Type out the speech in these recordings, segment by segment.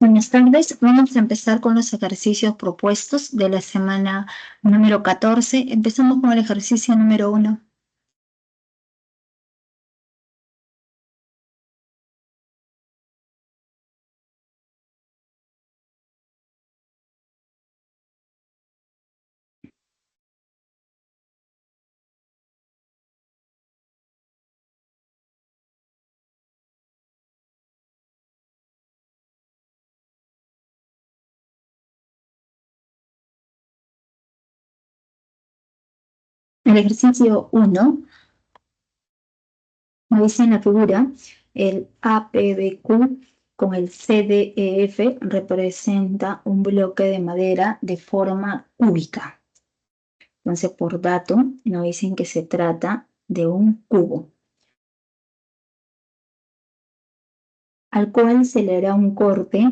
Buenas tardes, vamos a empezar con los ejercicios propuestos de la semana número 14. Empezamos con el ejercicio número 1. El ejercicio 1, como dice en la figura, el APBQ con el CDEF representa un bloque de madera de forma cúbica. Entonces, por dato, nos dicen que se trata de un cubo, al cual se le hará un corte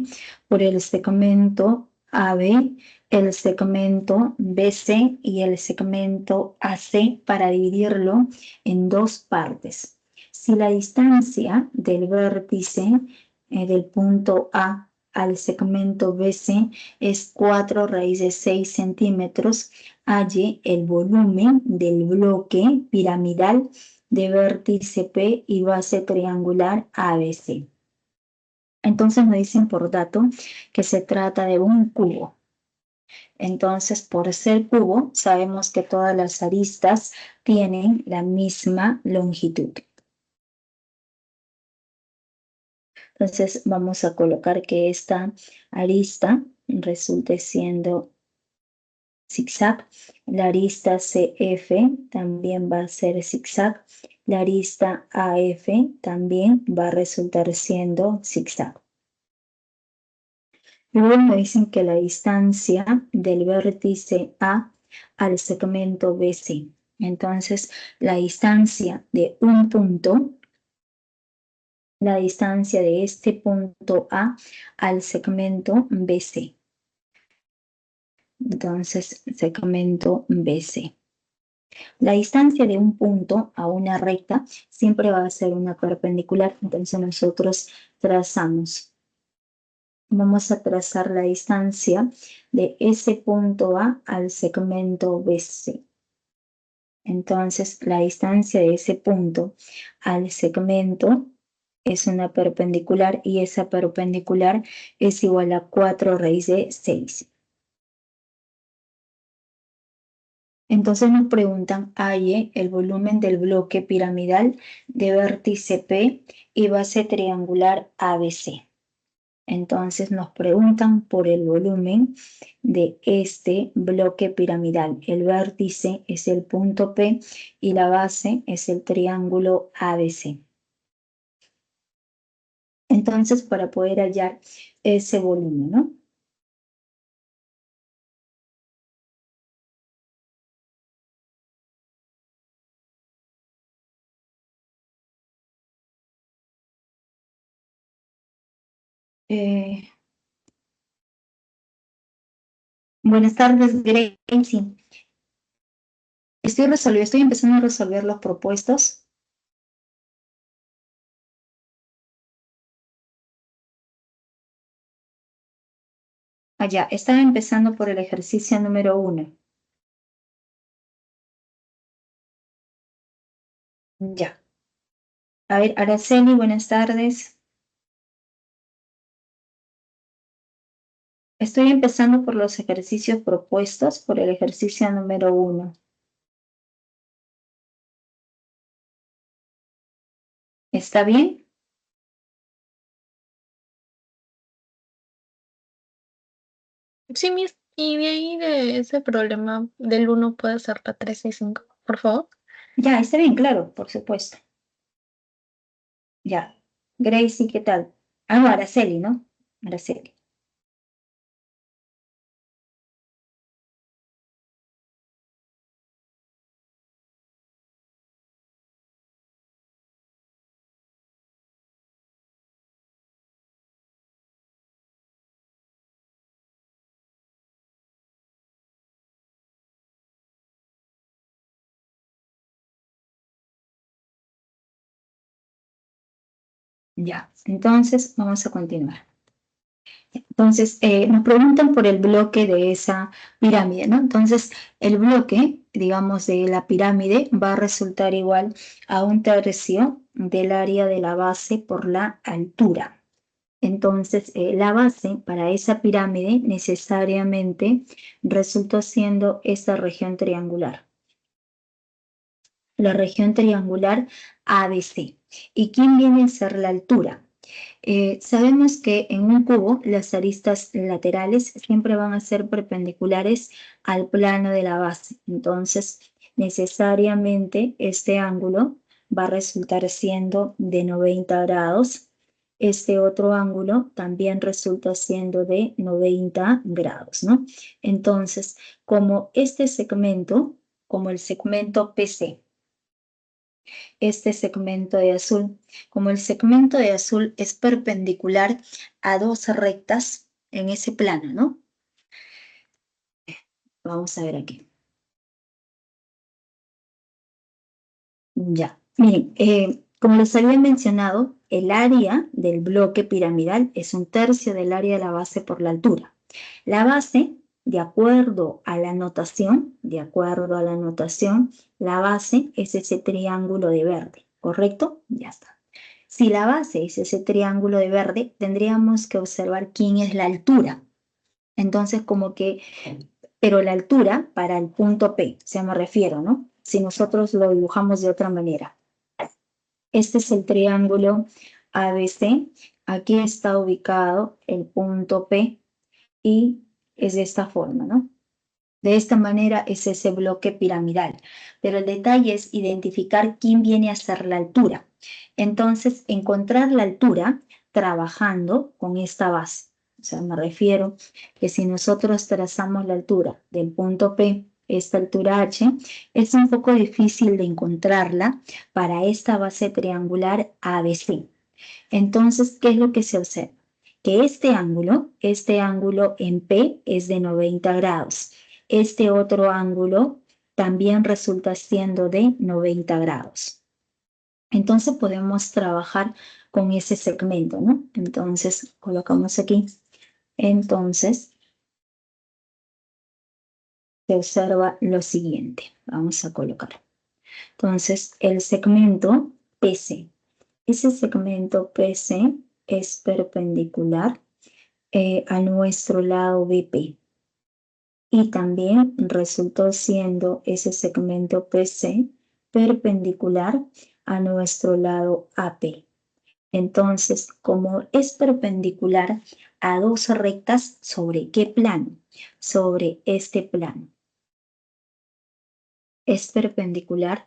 por el segmento AB, el segmento BC y el segmento AC para dividirlo en dos partes. Si la distancia del vértice del punto A al segmento BC es 4 raíz de 6 centímetros, halle el volumen del bloque piramidal de vértice P y base triangular ABC. Entonces me dicen por dato que se trata de un cubo. Entonces, por ser cubo, sabemos que todas las aristas tienen la misma longitud. Entonces, vamos a colocar que esta arista resulte siendo zigzag. La arista CF también va a ser zigzag. La arista AF también va a resultar siendo zigzag. Luego me dicen que la distancia del vértice A al segmento BC. Entonces, la distancia de un punto, la distancia de este punto A al segmento BC. Entonces, segmento BC. La distancia de un punto a una recta siempre va a ser una perpendicular. Entonces, nosotros trazamos. Vamos a trazar la distancia de ese punto A al segmento BC. Entonces, la distancia de ese punto al segmento es una perpendicular y esa perpendicular es igual a 4 raíz de 6. Entonces nos preguntan, halle el volumen del bloque piramidal de vértice P y base triangular ABC. Entonces nos preguntan por el volumen de este bloque piramidal. El vértice es el punto P y la base es el triángulo ABC. Entonces, para poder hallar ese volumen, ¿no? Buenas tardes, Gracie. Estoy empezando a resolver los propuestos. Allá, estaba empezando por el ejercicio número 1. Ya. A ver, Araceli, buenas tardes. Estoy empezando por los ejercicios propuestos por el ejercicio número 1. ¿Está bien? Sí, y de ahí de ese problema del uno puede ser la 3 y 5, por favor. Ya, está bien, claro, por supuesto. Ya. Gracie, ¿qué tal? Ah, no, Araceli, ¿no? Araceli. Ya. Entonces, vamos a continuar. Entonces, nos preguntan por el bloque de esa pirámide, ¿no? Entonces, el bloque, digamos, de la pirámide va a resultar igual a 1/3 del área de la base por la altura. Entonces, la base para esa pirámide necesariamente resultó siendo esta región triangular. La región triangular ABC. ¿Y quién viene a ser la altura? Sabemos que en un cubo las aristas laterales siempre van a ser perpendiculares al plano de la base. Entonces, necesariamente este ángulo va a resultar siendo de 90 grados. Este otro ángulo también resulta siendo de 90 grados, ¿no? Entonces, como este segmento, como el segmento PC, este segmento de azul. Como el segmento de azul es perpendicular a dos rectas en ese plano, ¿no? Vamos a ver aquí. Ya, miren, como les había mencionado, el área del bloque piramidal es 1/3 del área de la base por la altura. La base, de acuerdo a la notación, la base es ese triángulo de verde, ¿correcto? Ya está. Si la base es ese triángulo de verde, tendríamos que observar quién es la altura. Entonces, como que, pero la altura para el punto P, se me refiero, ¿no? Si nosotros lo dibujamos de otra manera. Este es el triángulo ABC. Aquí está ubicado el punto P y es de esta forma, ¿no? De esta manera es ese bloque piramidal. Pero el detalle es identificar quién viene a ser la altura. Entonces, encontrar la altura trabajando con esta base. O sea, me refiero que si nosotros trazamos la altura del punto P, esta altura H, es un poco difícil de encontrarla para esta base triangular ABC. Entonces, ¿qué es lo que se observa? Que este ángulo en P es de 90 grados. Este otro ángulo también resulta siendo de 90 grados. Entonces podemos trabajar con ese segmento, ¿no? Entonces colocamos aquí. Entonces se observa lo siguiente. Vamos a colocar. Entonces el segmento PC. Ese segmento PC es perpendicular a nuestro lado BP. Y también resultó siendo ese segmento PC perpendicular a nuestro lado AP. Entonces, como es perpendicular a dos rectas, ¿sobre qué plano? Sobre este plano. Es perpendicular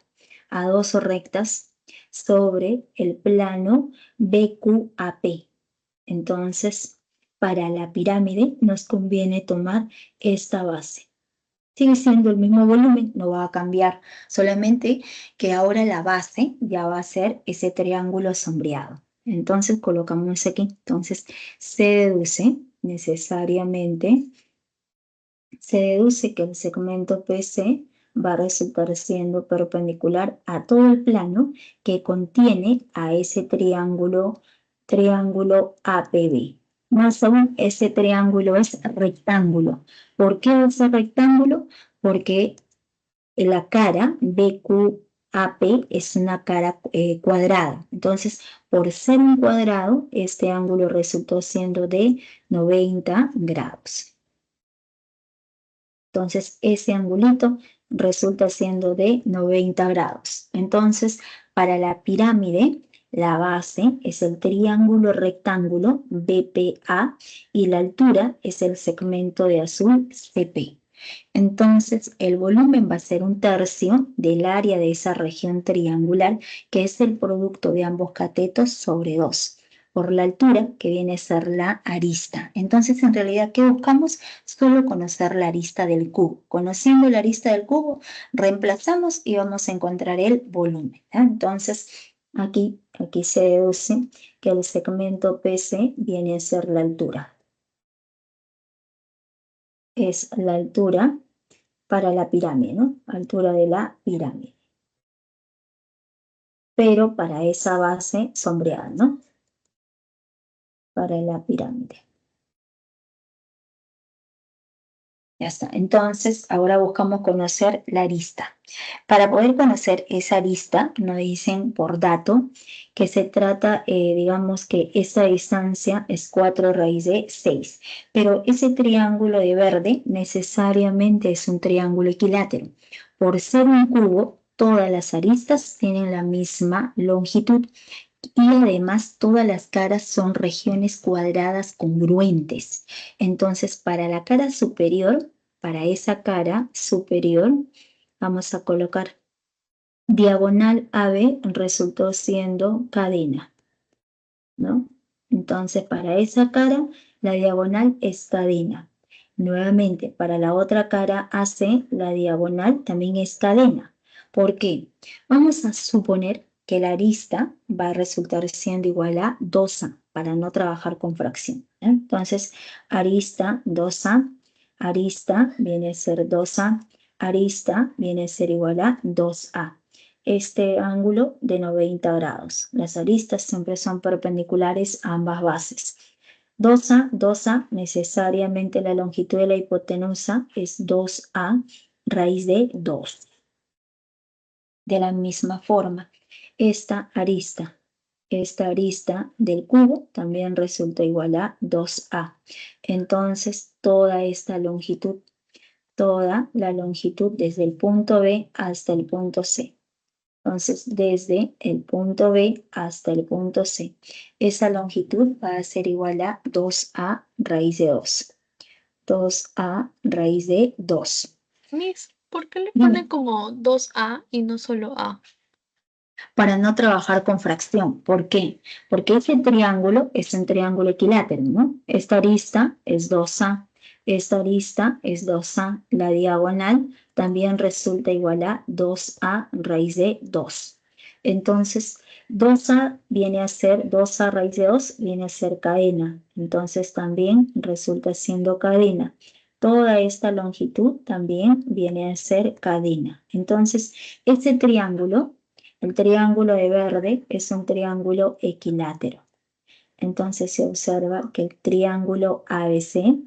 a dos rectas sobre el plano BQAP. Entonces, para la pirámide nos conviene tomar esta base. Sigue siendo el mismo volumen, no va a cambiar, solamente que ahora la base ya va a ser ese triángulo sombreado. Entonces colocamos aquí. Entonces se deduce necesariamente, se deduce que el segmento PC va a resultar siendo perpendicular a todo el plano que contiene a ese triángulo APB. Más aún, ese triángulo es rectángulo. ¿Por qué es rectángulo? Porque la cara BQAP es una cara cuadrada. Entonces, por ser un cuadrado, este ángulo resultó siendo de 90 grados. Entonces, ese angulito resulta siendo de 90 grados. Entonces, para la pirámide, la base es el triángulo rectángulo BPA y la altura es el segmento de azul CP. Entonces, el volumen va a ser 1/3 del área de esa región triangular, que es el producto de ambos catetos sobre 2, por la altura que viene a ser la arista. Entonces, en realidad, ¿qué buscamos? Solo conocer la arista del cubo. Conociendo la arista del cubo, reemplazamos y vamos a encontrar el volumen. Entonces, aquí se deduce que el segmento PC viene a ser la altura. Es la altura para la pirámide, ¿no? Altura de la pirámide. Pero para esa base sombreada, ¿no? Para la pirámide. Ya está. Entonces, ahora buscamos conocer la arista. Para poder conocer esa arista, nos dicen por dato que se trata, digamos que esta distancia es 4 raíz de 6, pero ese triángulo de verde necesariamente es un triángulo equilátero. Por ser un cubo, todas las aristas tienen la misma longitud y además todas las caras son regiones cuadradas congruentes. Entonces, para la cara superior, para esa cara superior, vamos a colocar diagonal AB resultó siendo cadena, ¿no? Entonces, para esa cara, la diagonal es cadena. Nuevamente, para la otra cara AC, la diagonal también es cadena. ¿Por qué? Vamos a suponer que la arista va a resultar siendo igual a 2A, para no trabajar con fracción. Entonces, arista 2A, arista viene a ser 2A, arista viene a ser igual a 2A. Este ángulo de 90 grados. Las aristas siempre son perpendiculares a ambas bases. 2A, 2A, necesariamente la longitud de la hipotenusa es 2A raíz de 2. De la misma forma, esta arista del cubo también resulta igual a 2A. Entonces, toda la longitud desde el punto B hasta el punto C. Entonces, desde el punto B hasta el punto C, esa longitud va a ser igual a 2A raíz de 2. 2A raíz de 2. Miss, ¿por qué le pone Dime, como 2A y no solo A? para no trabajar con fracción. ¿Por qué? Porque ese triángulo es un triángulo equilátero, ¿no? Esta arista es 2A, esta arista es 2A. La diagonal también resulta igual a 2A raíz de 2. Entonces, 2A viene a ser 2A raíz de 2, viene a ser cadena. Entonces, también resulta siendo cadena. Toda esta longitud también viene a ser cadena. Entonces, este triángulo, el triángulo de verde, es un triángulo equilátero. Entonces se observa que el triángulo ABC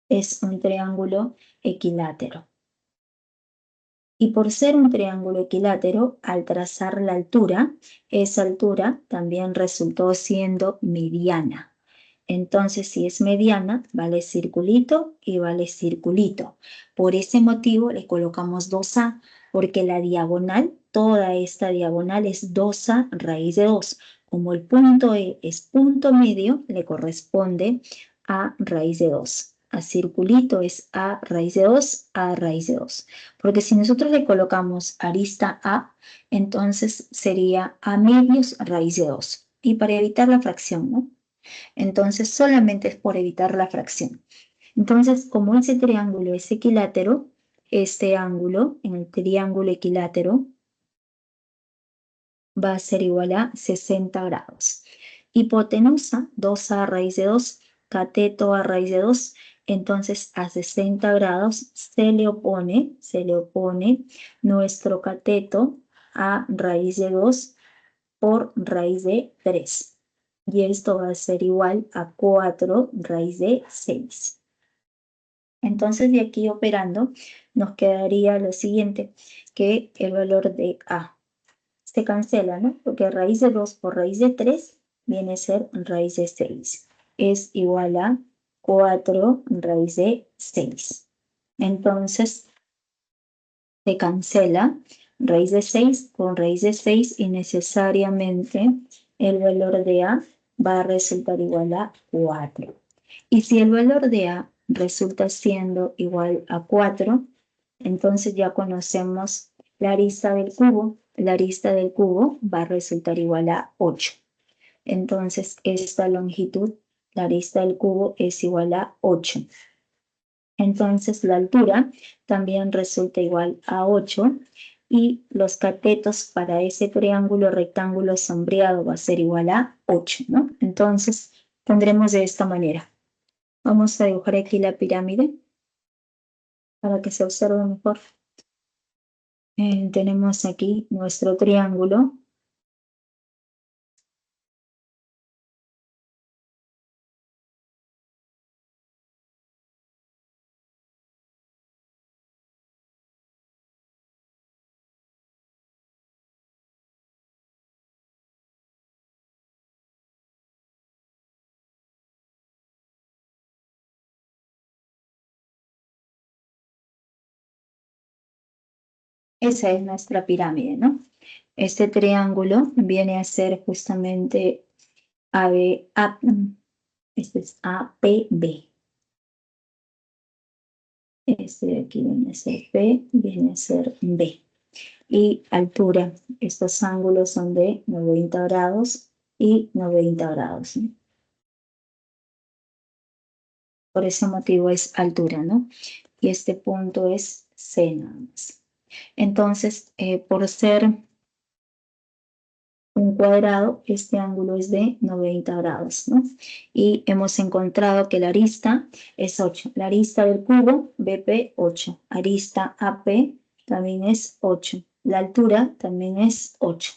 es un triángulo equilátero. Y por ser un triángulo equilátero, al trazar la altura, esa altura también resultó siendo mediana. Entonces, si es mediana, vale circulito y vale circulito. Por ese motivo le colocamos 2A, porque la diagonal, toda esta diagonal es 2A raíz de 2. Como el punto E es punto medio, le corresponde A raíz de 2. A circulito es A raíz de 2, A raíz de 2. Porque si nosotros le colocamos arista A, entonces sería A medios raíz de 2. Y para evitar la fracción, ¿no? Entonces, solamente es por evitar la fracción. Entonces, como ese triángulo es equilátero, este ángulo en el triángulo equilátero va a ser igual a 60 grados. Hipotenusa, 2A raíz de 2, cateto a raíz de 2. Entonces, a 60 grados se le opone nuestro cateto a raíz de 2 por raíz de 3. Y esto va a ser igual a 4 raíz de 6. Entonces, de aquí operando, nos quedaría lo siguiente, que el valor de A se cancela, ¿no? Porque raíz de 2 por raíz de 3 viene a ser raíz de 6. Es igual a 4 raíz de 6. Entonces, se cancela raíz de 6 con raíz de 6 y necesariamente el valor de A va a resultar igual a 4. Y si el valor de A resulta siendo igual a 4, entonces ya conocemos la arista del cubo. La arista del cubo va a resultar igual a 8. Entonces esta longitud, la arista del cubo es igual a 8. Entonces la altura también resulta igual a 8 y los catetos para ese triángulo rectángulo sombreado va a ser igual a 8, ¿no? Entonces pondremos de esta manera. Vamos a dibujar aquí la pirámide para que se observe mejor. Tenemos aquí nuestro triángulo. Esa es nuestra pirámide, ¿no? Este triángulo viene a ser justamente este es APB. Este de aquí viene a ser P, viene a ser B. Y altura, estos ángulos son de 90 grados y 90 grados, ¿no? Por ese motivo es altura, ¿no? Y este punto es C nada más. Entonces, por ser un cuadrado, este ángulo es de 90 grados, ¿no? Y hemos encontrado que la arista es 8. La arista del cubo, BP, 8. Arista AP también es 8. La altura también es 8.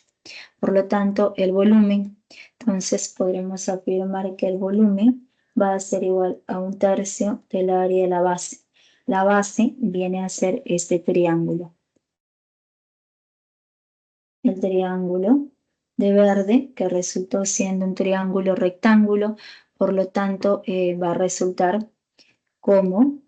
Por lo tanto, el volumen, entonces podremos afirmar que el volumen va a ser igual a 1/3 del área de la base. La base viene a ser este triángulo. El triángulo de verde, que resultó siendo un triángulo rectángulo, por lo tanto va a resultar como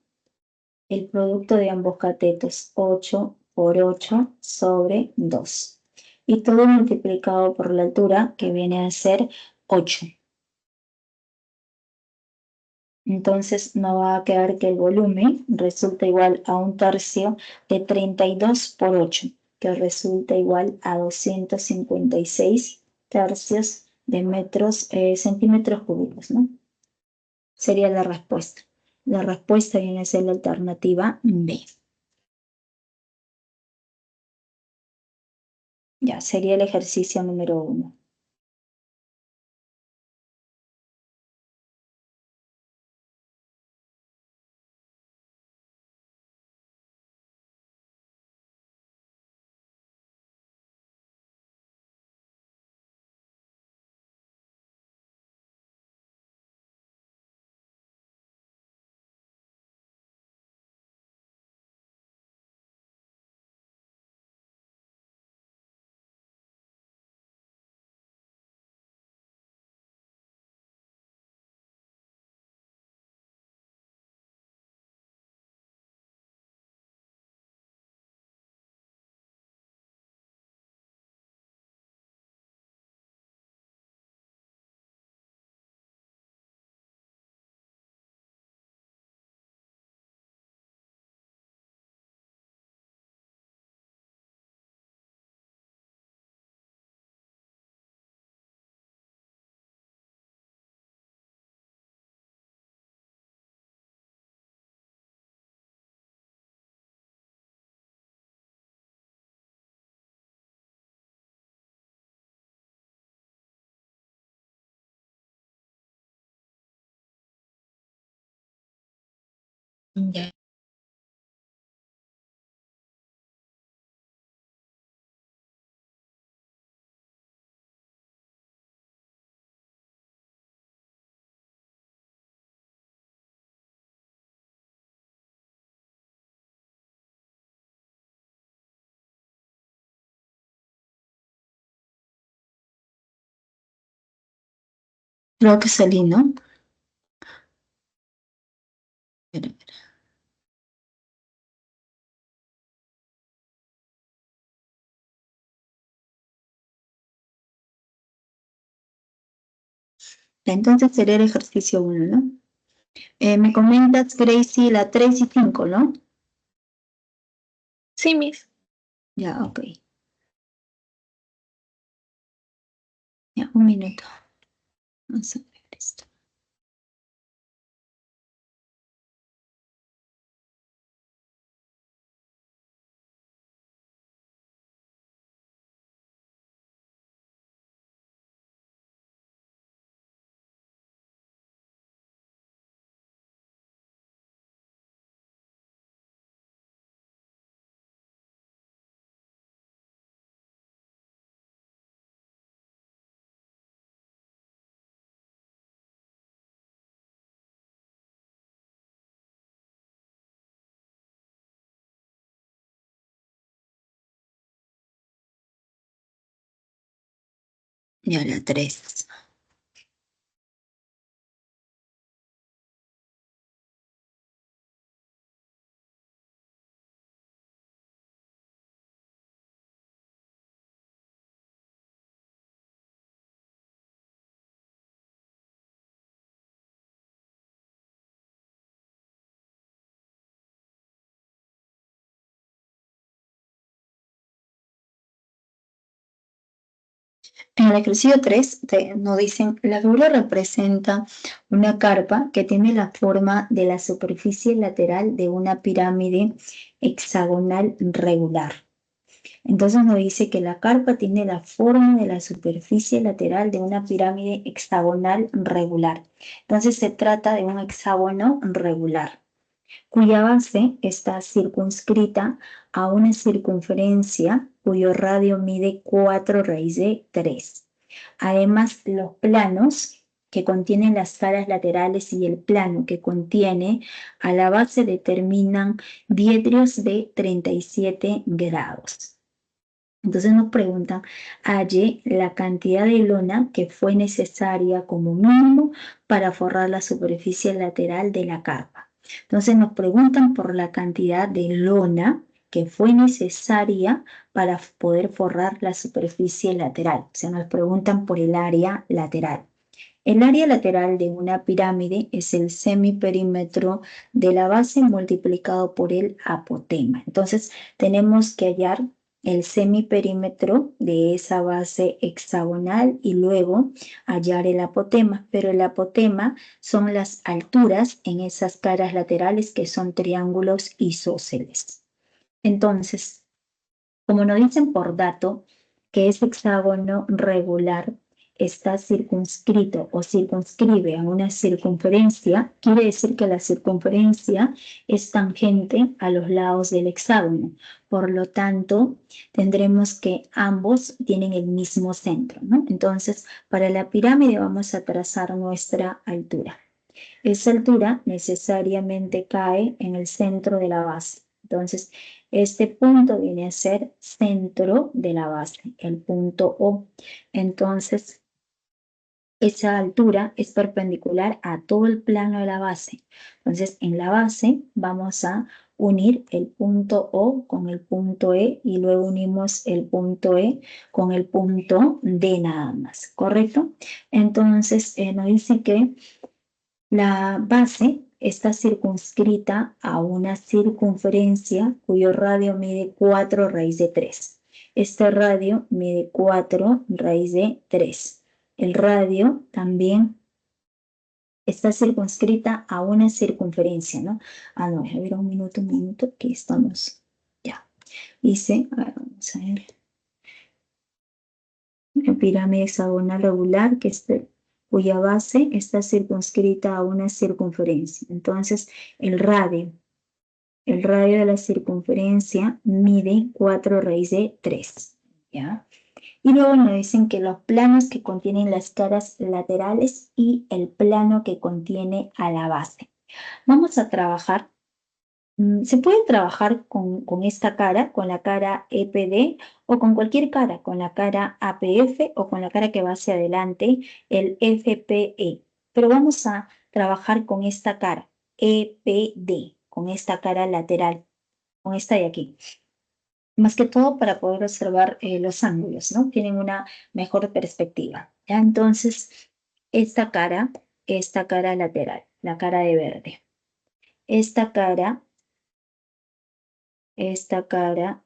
el producto de ambos catetos, 8 por 8 sobre 2. Y todo multiplicado por la altura, que viene a ser 8. Entonces nos va a quedar que el volumen resulta igual a 1/3 de 32 por 8, que resulta igual a 256 tercios de centímetros cúbicos, ¿no? Sería la respuesta. La respuesta viene a ser la alternativa B. Ya, sería el ejercicio número 1. Ya. Creo que salí, ¿no? Espera. Entonces sería el ejercicio 1, ¿no? Me comentas, Gracie, la 3 y 5, ¿no? Sí, Miss. Ya, ok. Ya, un minuto. Vamos a ver esto. Ya, la 3. En el ejercicio 3 nos dicen, la figura representa una carpa que tiene la forma de la superficie lateral de una pirámide hexagonal regular. Entonces nos dice que la carpa tiene la forma de la superficie lateral de una pirámide hexagonal regular. Entonces se trata de un hexágono regular, cuya base está circunscrita a una circunferencia cuyo radio mide 4 raíz de 3. Además, los planos que contienen las caras laterales y el plano que contiene a la base determinan diedrios de 37 grados. Entonces nos preguntan, halle la cantidad de lona que fue necesaria como mínimo para forrar la superficie lateral de la carpa. Entonces nos preguntan por la cantidad de lona que fue necesaria para poder forrar la superficie lateral. O sea, nos preguntan por el área lateral. El área lateral de una pirámide es el semiperímetro de la base multiplicado por el apotema. Entonces, tenemos que hallar el semiperímetro de esa base hexagonal y luego hallar el apotema. Pero el apotema son las alturas en esas caras laterales que son triángulos isósceles. Entonces, como nos dicen por dato que ese hexágono regular está circunscrito o circunscribe a una circunferencia, quiere decir que la circunferencia es tangente a los lados del hexágono. Por lo tanto, tendremos que ambos tienen el mismo centro, ¿no? Entonces, para la pirámide vamos a trazar nuestra altura. Esa altura necesariamente cae en el centro de la base. Entonces, este punto viene a ser centro de la base, el punto O. Entonces, esa altura es perpendicular a todo el plano de la base. Entonces, en la base vamos a unir el punto O con el punto E y luego unimos el punto E con el punto D nada más, ¿correcto? Entonces, nos dice que la base está circunscrita a una circunferencia cuyo radio mide 4 raíz de 3. Este radio mide 4 raíz de 3. El radio también está circunscrita a una circunferencia, ¿no? No, a ver, un minuto, que estamos ya. Dice, vamos a ver. Una pirámide hexagonal regular cuya base está circunscrita a una circunferencia. Entonces, el radio de la circunferencia mide 4 raíz de 3, ¿ya? Y luego nos dicen que los planos que contienen las caras laterales y el plano que contiene a la base. Vamos a trabajar. Se puede trabajar con esta cara, con la cara EPD o con cualquier cara, con la cara APF o con la cara que va hacia adelante, el FPE. Pero vamos a trabajar con esta cara, EPD, con esta cara lateral, con esta de aquí. Más que todo para poder observar los ángulos, ¿no? Tienen una mejor perspectiva. ¿Ya? Entonces, esta cara lateral, la cara de verde. Esta cara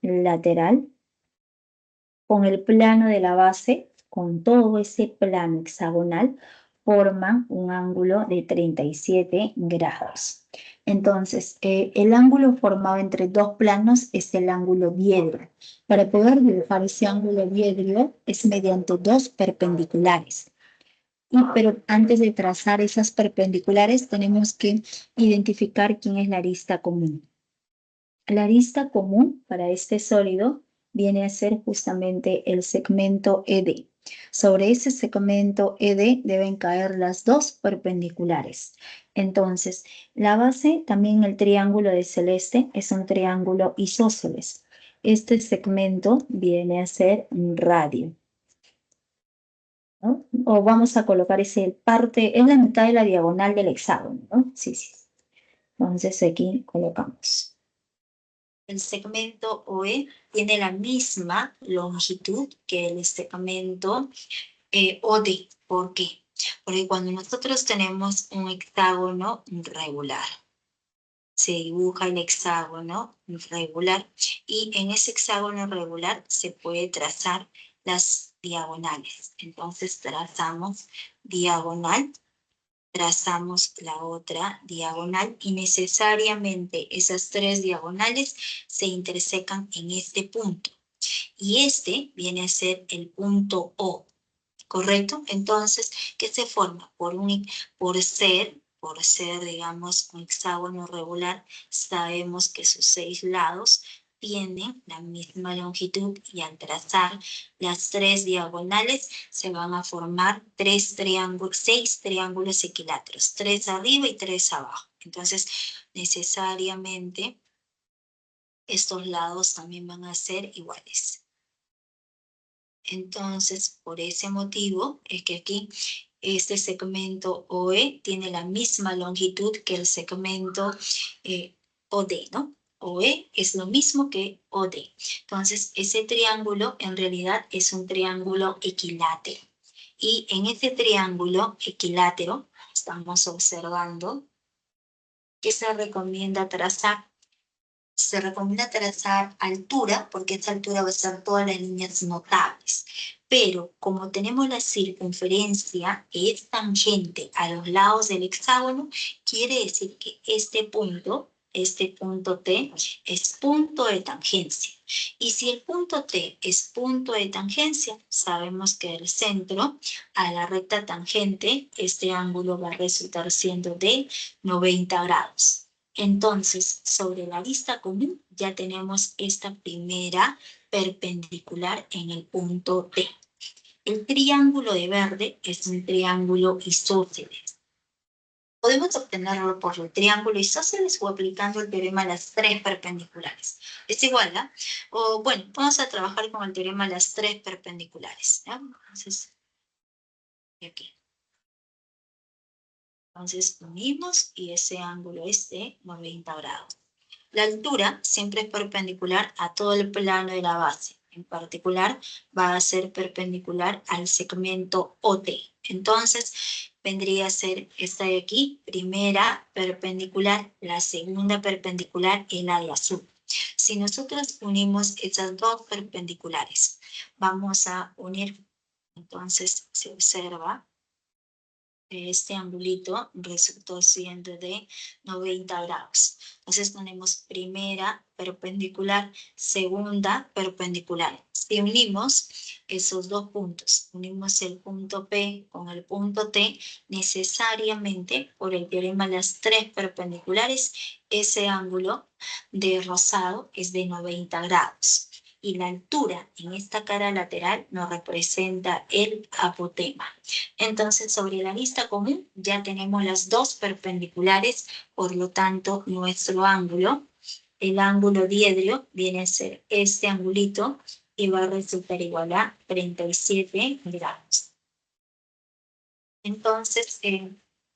lateral con el plano de la base, con todo ese plano hexagonal, forman un ángulo de 37 grados. Entonces, el ángulo formado entre dos planos es el ángulo diedro. Para poder dibujar ese ángulo diedro es mediante dos perpendiculares. Pero antes de trazar esas perpendiculares tenemos que identificar quién es la arista común. La arista común para este sólido viene a ser justamente el segmento ED. Sobre ese segmento ED deben caer las dos perpendiculares. Entonces, la base, también el triángulo de celeste, es un triángulo isósceles. Este segmento viene a ser un radio, ¿no? O vamos a colocar ese parte, es la mitad de la diagonal del hexágono, ¿no? Sí, sí. Entonces aquí colocamos. El segmento OE tiene la misma longitud que el segmento OD. ¿Por qué? Porque cuando nosotros tenemos un hexágono regular, se dibuja el hexágono regular y en ese hexágono regular se puede trazar las diagonales. Entonces trazamos diagonal, trazamos la otra diagonal y necesariamente esas tres diagonales se intersecan en este punto. Y este viene a ser el punto O, ¿correcto? Entonces, ¿qué se forma? Por ser, digamos, un hexágono regular, sabemos que sus 6 lados tienen la misma longitud y al trazar las tres diagonales se van a formar 6 triángulos equiláteros, 3 arriba y 3 abajo. Entonces, necesariamente estos lados también van a ser iguales. Entonces, por ese motivo es que aquí este segmento OE tiene la misma longitud que el segmento OD, ¿no? OE es lo mismo que OD. Entonces, ese triángulo en realidad es un triángulo equilátero. Y en ese triángulo equilátero estamos observando que se recomienda trazar altura, porque esta altura va a ser todas las líneas notables. Pero como tenemos la circunferencia que es tangente a los lados del hexágono, quiere decir que este punto T, es punto de tangencia. Y si el punto T es punto de tangencia, sabemos que el centro a la recta tangente, este ángulo va a resultar siendo de 90 grados. Entonces, sobre la vista común ya tenemos esta primera perpendicular en el punto T. El triángulo de verde es un triángulo isósceles. Podemos obtenerlo por el triángulo isósceles o aplicando el teorema de las tres perpendiculares. Es igual, ¿ah? O bueno, vamos a trabajar con el teorema de las tres perpendiculares, ¿ya? Entonces, aquí. Entonces, unimos y ese ángulo es de 90 grados. La altura siempre es perpendicular a todo el plano de la base. En particular, va a ser perpendicular al segmento OT. Entonces, vendría a ser esta de aquí, primera perpendicular, la segunda perpendicular y la de azul. Si nosotros unimos esas dos perpendiculares, vamos a unir, entonces se observa este angulito resultó siendo de 90 grados. Entonces tenemos primera perpendicular, segunda perpendicular. Si unimos esos dos puntos, unimos el punto P con el punto T, necesariamente por el teorema de las tres perpendiculares, ese ángulo de rosado es de 90 grados. Y la altura en esta cara lateral nos representa el apotema. Entonces, sobre la vista común ya tenemos las dos perpendiculares, por lo tanto, nuestro ángulo, el ángulo diedro, viene a ser este angulito y va a resultar igual a 37 grados. Entonces,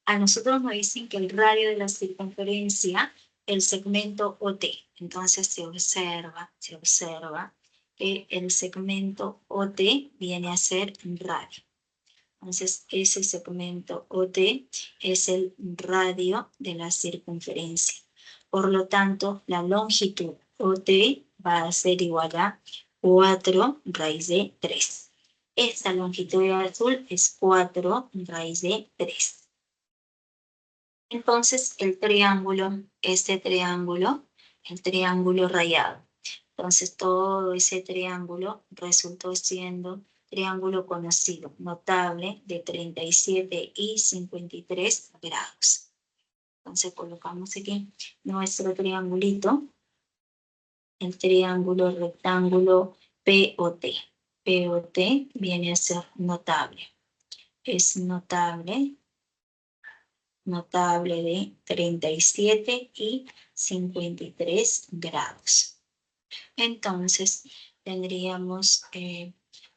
a nosotros nos dicen que el radio de la circunferencia, el segmento OT, entonces se observa que el segmento OT viene a ser radio. Entonces, ese segmento OT es el radio de la circunferencia. Por lo tanto, la longitud OT va a ser igual a 4 raíz de 3. Esta longitud azul es 4 raíz de 3. Entonces, el triángulo, el triángulo rayado. Entonces, todo ese triángulo resultó siendo triángulo conocido, notable, de 37 y 53 grados. Entonces, colocamos aquí nuestro triangulito, el triángulo rectángulo POT. POT viene a ser notable. Es notable de 37 y 53 grados. Entonces, tendríamos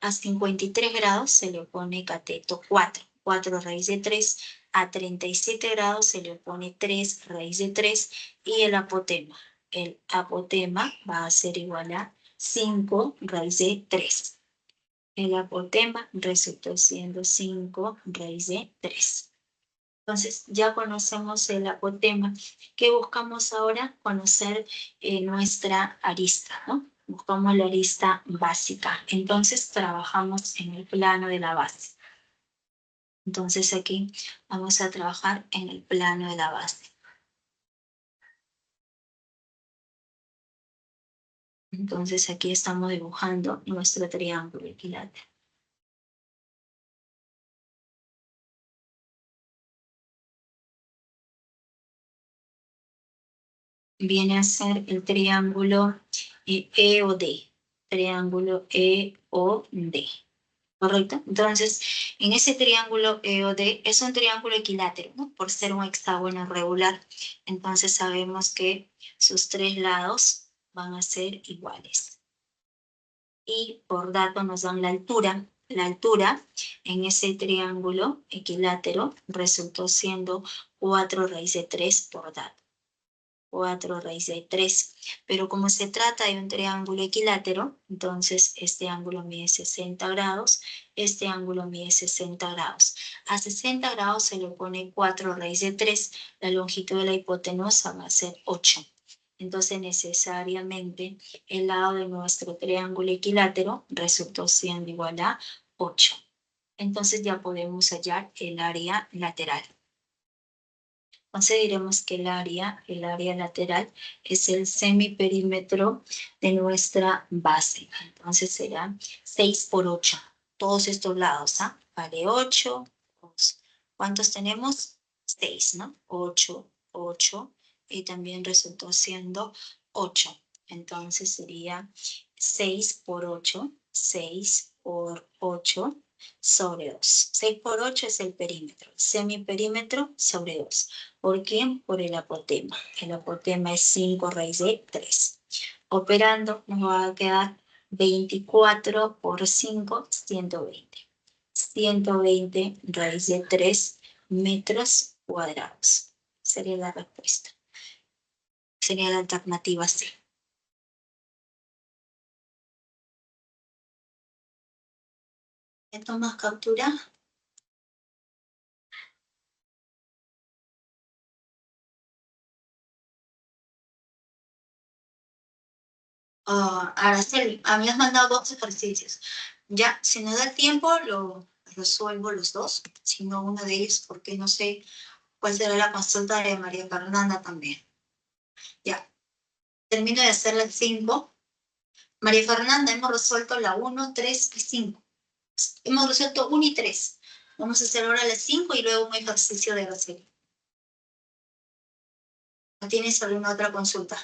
a 53 grados se le opone cateto 4. 4 raíz de 3. A 37 grados se le opone 3 raíz de 3. Y el apotema. El apotema va a ser igual a 5 raíz de 3. El apotema resultó siendo 5 raíz de 3. Entonces, ya conocemos el apotema. ¿Qué buscamos ahora? Conocer nuestra arista, ¿no? buscamos la arista básica. Entonces trabajamos en el plano de la base. Entonces aquí vamos a trabajar en el plano de la base. Entonces aquí estamos dibujando nuestro triángulo equilátero. Viene a ser el triángulo E o D. Triángulo E o D. ¿Correcto? Entonces, en ese triángulo EOD es un triángulo equilátero, ¿no? Por ser un hexágono regular. Entonces sabemos que sus tres lados van a ser iguales. Y por dato nos dan la altura. La altura en ese triángulo equilátero resultó siendo 4 raíz de 3 por dato. 4 raíz de 3. Pero como se trata de un triángulo equilátero, entonces este ángulo mide 60 grados, este ángulo mide 60 grados. A 60 grados se le pone 4 raíz de 3, la longitud de la hipotenusa va a ser 8. Entonces necesariamente el lado de nuestro triángulo equilátero resultó siendo igual a 8. Entonces ya podemos hallar el área lateral. Entonces diremos que el área lateral es el semiperímetro de nuestra base. Entonces será 6 por 8. Todos estos lados, ¿ah? Vale 8. ¿Cuántos tenemos? 6, ¿no? 8, 8. Y también resultó siendo 8. Entonces sería 6 por 8. 6 por 8 sobre 2. 6 por 8 es el perímetro. Semiperímetro sobre 2. ¿Por qué? Por el apotema. El apotema es 5 raíz de 3. Operando nos va a quedar 24 por 5, 120. 120 raíz de 3 metros cuadrados. Sería la respuesta. Sería la alternativa C. ¿Me tomas captura? Araceli, a mí me has mandado 2 ejercicios. Ya, si no da tiempo, lo resuelvo los dos. Si no, uno de ellos, porque no sé cuál será la consulta de María Fernanda también. Ya, termino de hacer las 5. María Fernanda, hemos resuelto la 1, 3 y 5. Hemos resuelto 1 y 3. Vamos a hacer ahora las 5 y luego un ejercicio de Araceli. ¿No tienes alguna otra consulta?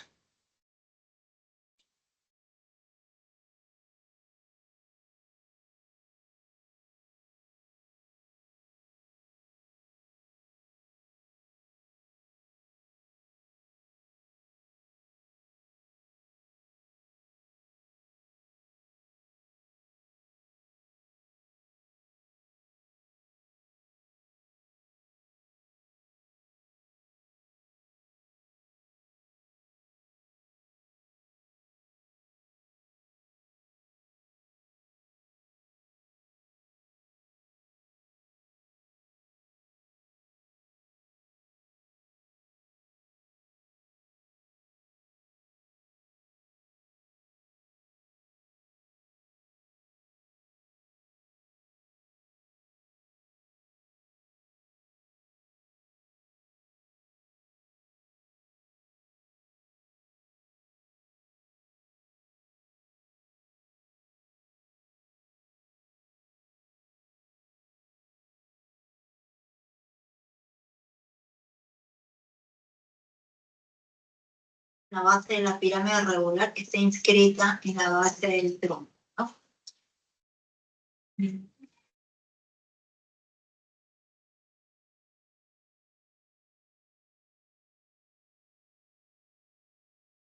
La base de la pirámide regular está inscrita en la base del tronco, ¿no?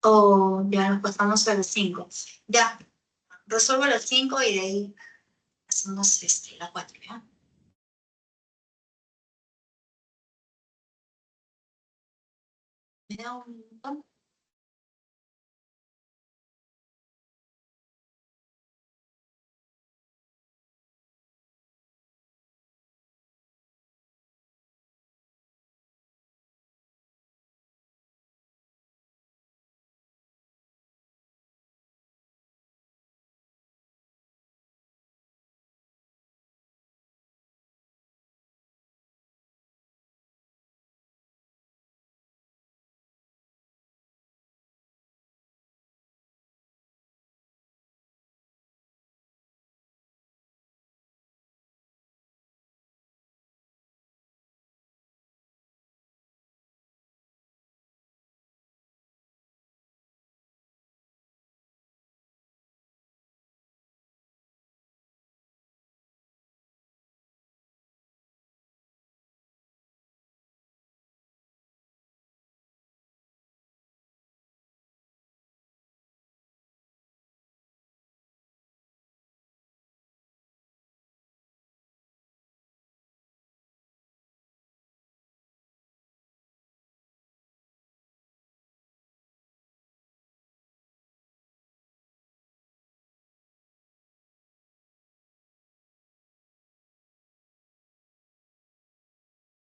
O ya nos pasamos a las 5. Ya, resuelvo las 5 y de ahí hacemos la 4, ¿ya? ¿Me da un minuto?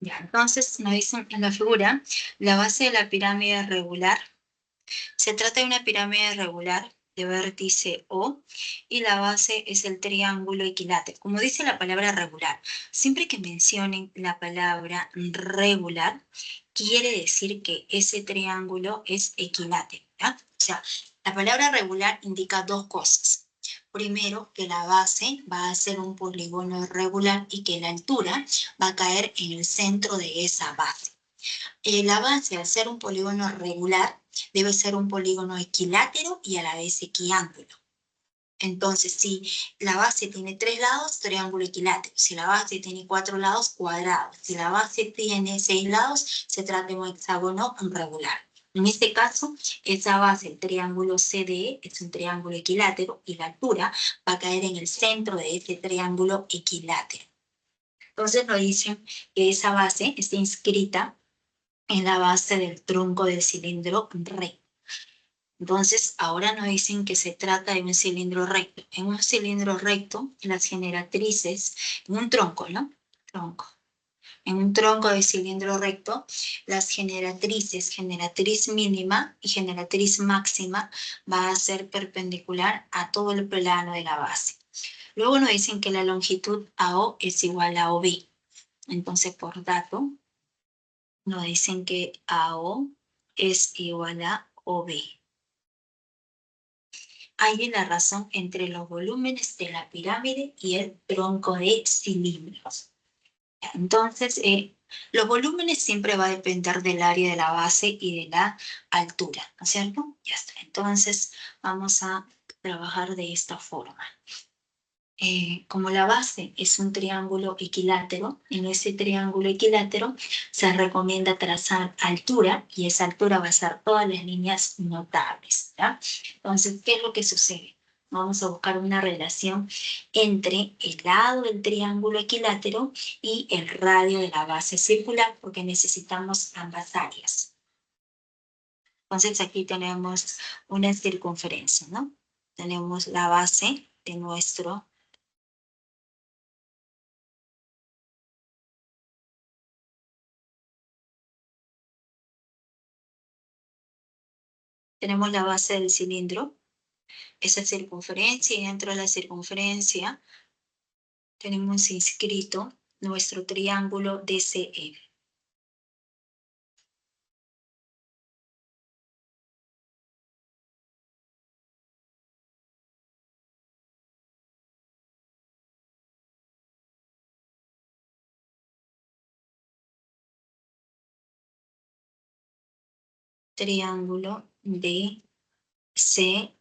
Ya, entonces nos dicen en la figura, la base de la pirámide regular. Se trata de una pirámide regular de vértice O y la base es el triángulo equilátero. Como dice la palabra regular, siempre que mencionen la palabra regular, quiere decir que ese triángulo es equilátero, ¿ya? O sea, la palabra regular indica dos cosas. Primero, que la base va a ser un polígono regular y que la altura va a caer en el centro de esa base. La base, al ser un polígono regular, debe ser un polígono equilátero y a la vez equiángulo. Entonces, si la base tiene 3 lados, triángulo equilátero. Si la base tiene 4 lados, cuadrado. Si la base tiene 6 lados, se trata de un hexágono regular. En este caso, esa base, el triángulo CDE, es un triángulo equilátero y la altura va a caer en el centro de ese triángulo equilátero. Entonces nos dicen que esa base está inscrita en la base del tronco del cilindro recto. Entonces, ahora nos dicen que se trata de un cilindro recto. En un cilindro recto, las generatrices, en un tronco, ¿no? Tronco. En un tronco de cilindro recto, las generatrices, generatriz mínima y generatriz máxima, va a ser perpendicular a todo el plano de la base. Luego nos dicen que la longitud AO es igual a OB. Entonces, por dato, nos dicen que AO es igual a OB. Hay la razón entre los volúmenes de la pirámide y el tronco de cilindros. Entonces, los volúmenes siempre va a depender del área de la base y de la altura, ¿no es cierto? Ya está. Entonces, vamos a trabajar de esta forma. Como la base es un triángulo equilátero, en ese triángulo equilátero se recomienda trazar altura y esa altura va a ser todas las líneas notables, ¿ya? Entonces, ¿qué es lo que sucede? Vamos a buscar una relación entre el lado del triángulo equilátero y el radio de la base circular, porque necesitamos ambas áreas. Entonces, aquí tenemos una circunferencia, ¿no? Tenemos la base de nuestro tenemos la base del cilindro, esa circunferencia, y dentro de la circunferencia tenemos inscrito nuestro triángulo DCE. Triángulo DCE.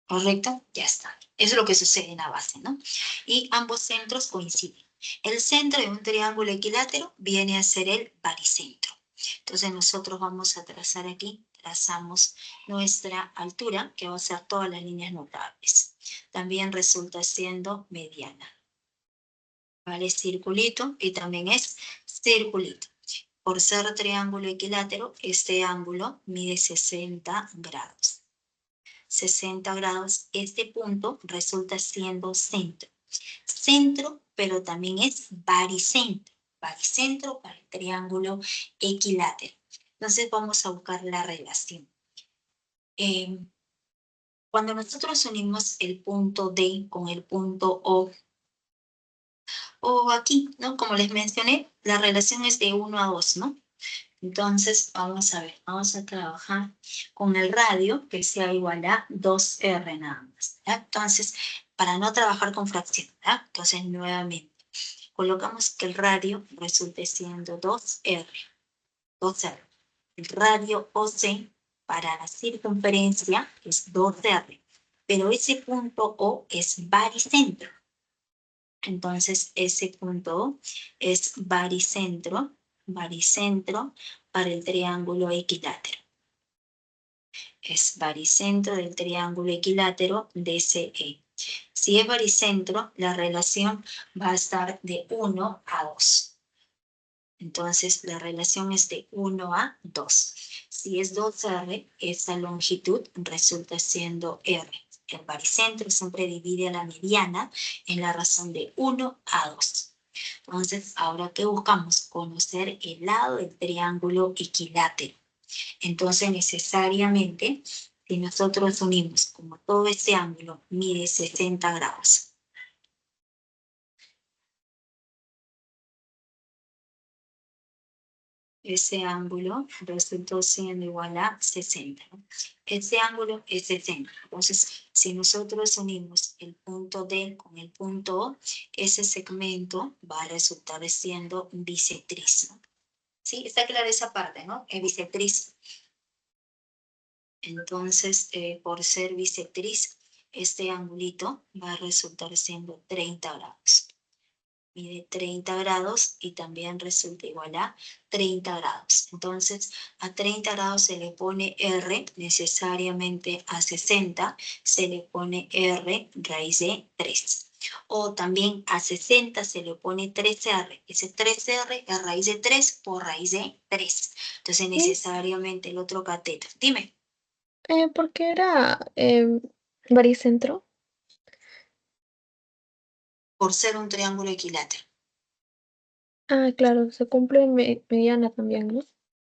¿Correcto? Ya está. Eso es lo que sucede en la base, ¿no? Y ambos centros coinciden. El centro de un triángulo equilátero viene a ser el baricentro. Entonces nosotros vamos a trazar aquí, trazamos nuestra altura, que va a ser todas las líneas notables. También resulta siendo mediana. ¿Vale? Circulito y también es circulito. Por ser triángulo equilátero, este ángulo mide 60 grados. 60 grados, este punto resulta siendo centro. Centro, pero también es baricentro. Baricentro para el triángulo equilátero. Entonces vamos a buscar la relación. Cuando nosotros unimos el punto D con el punto O aquí, ¿no? Como les mencioné, la relación es de 1 a 2, ¿no? Entonces, vamos a ver, vamos a trabajar con el radio que sea igual a 2R nada más, ¿ya? Entonces, para no trabajar con fracción, ¿ya? Entonces, nuevamente, colocamos que el radio resulte siendo 2R, 2R. El radio OC para la circunferencia es 2R, pero ese punto O es baricentro. Entonces, ese punto es baricentro para el triángulo equilátero. Es baricentro del triángulo equilátero DCE. Si es baricentro, la relación va a estar de 1 a 2. Entonces, la relación es de 1 a 2. Si es 2R, esa longitud resulta siendo R. El baricentro siempre divide a la mediana en la razón de 1 a 2. Entonces, ahora que buscamos conocer el lado del triángulo equilátero. Entonces, necesariamente, si nosotros unimos como todo ese ángulo mide 60 grados, ese ángulo resultó siendo igual a 60. ¿No? Ese ángulo es 60. Entonces, si nosotros unimos el punto D con el punto O, ese segmento va a resultar siendo bisectriz. ¿No? ¿Sí? Está clara esa parte, ¿no? Es bisectriz. Entonces, por ser bisectriz, este angulito va a resultar siendo 30 grados. Mide 30 grados y también resulta igual a 30 grados. Entonces, a 30 grados se le pone R, necesariamente a 60 se le pone R raíz de 3. O también a 60 se le pone 3R. Ese 3R es raíz de 3 por raíz de 3. Entonces, necesariamente el otro cateto. Dime. ¿Por qué era baricentro? Por ser un triángulo equilátero. Ah, claro, se cumple mediana también, ¿no?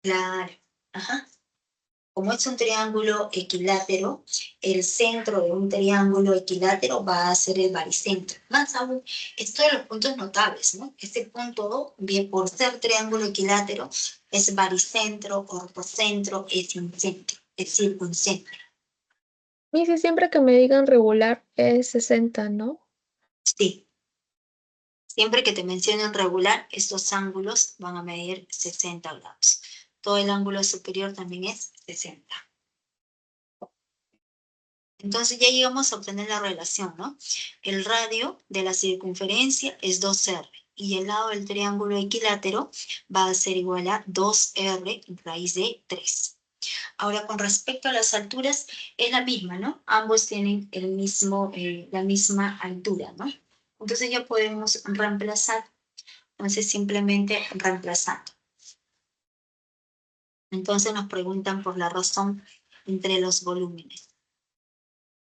Claro. Ajá. Como es un triángulo equilátero, el centro de un triángulo equilátero va a ser el baricentro. Más aún, esto de los puntos notables, ¿no? Este punto, bien por ser triángulo equilátero, es baricentro, ortocentro, es incentro, es circuncentro. Y si siempre que me digan regular es 60, ¿no? Sí, siempre que te mencionen regular, estos ángulos van a medir 60 grados. Todo el ángulo superior también es 60. Entonces ya llegamos a obtener la relación, ¿no? El radio de la circunferencia es 2R y el lado del triángulo equilátero va a ser igual a 2R raíz de 3. Ahora, con respecto a las alturas, es la misma, ¿no? Ambos tienen la misma altura, ¿no? Entonces ya podemos reemplazar, entonces simplemente reemplazando. Entonces nos preguntan por la razón entre los volúmenes.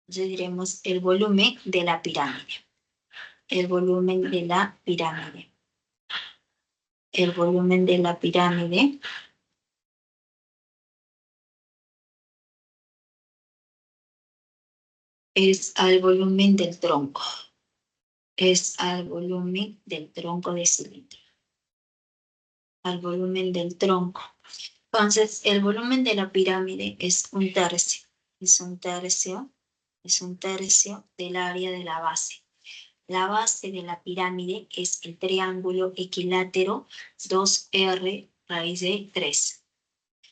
Entonces diremos el volumen de la pirámide. El volumen de la pirámide. El volumen de la pirámide es al volumen del tronco. Es al volumen del tronco de cilindro. Al volumen del tronco. Entonces, el volumen de la pirámide es un tercio. Es un tercio. Es un tercio del área de la base. La base de la pirámide es el triángulo equilátero 2R raíz de 3.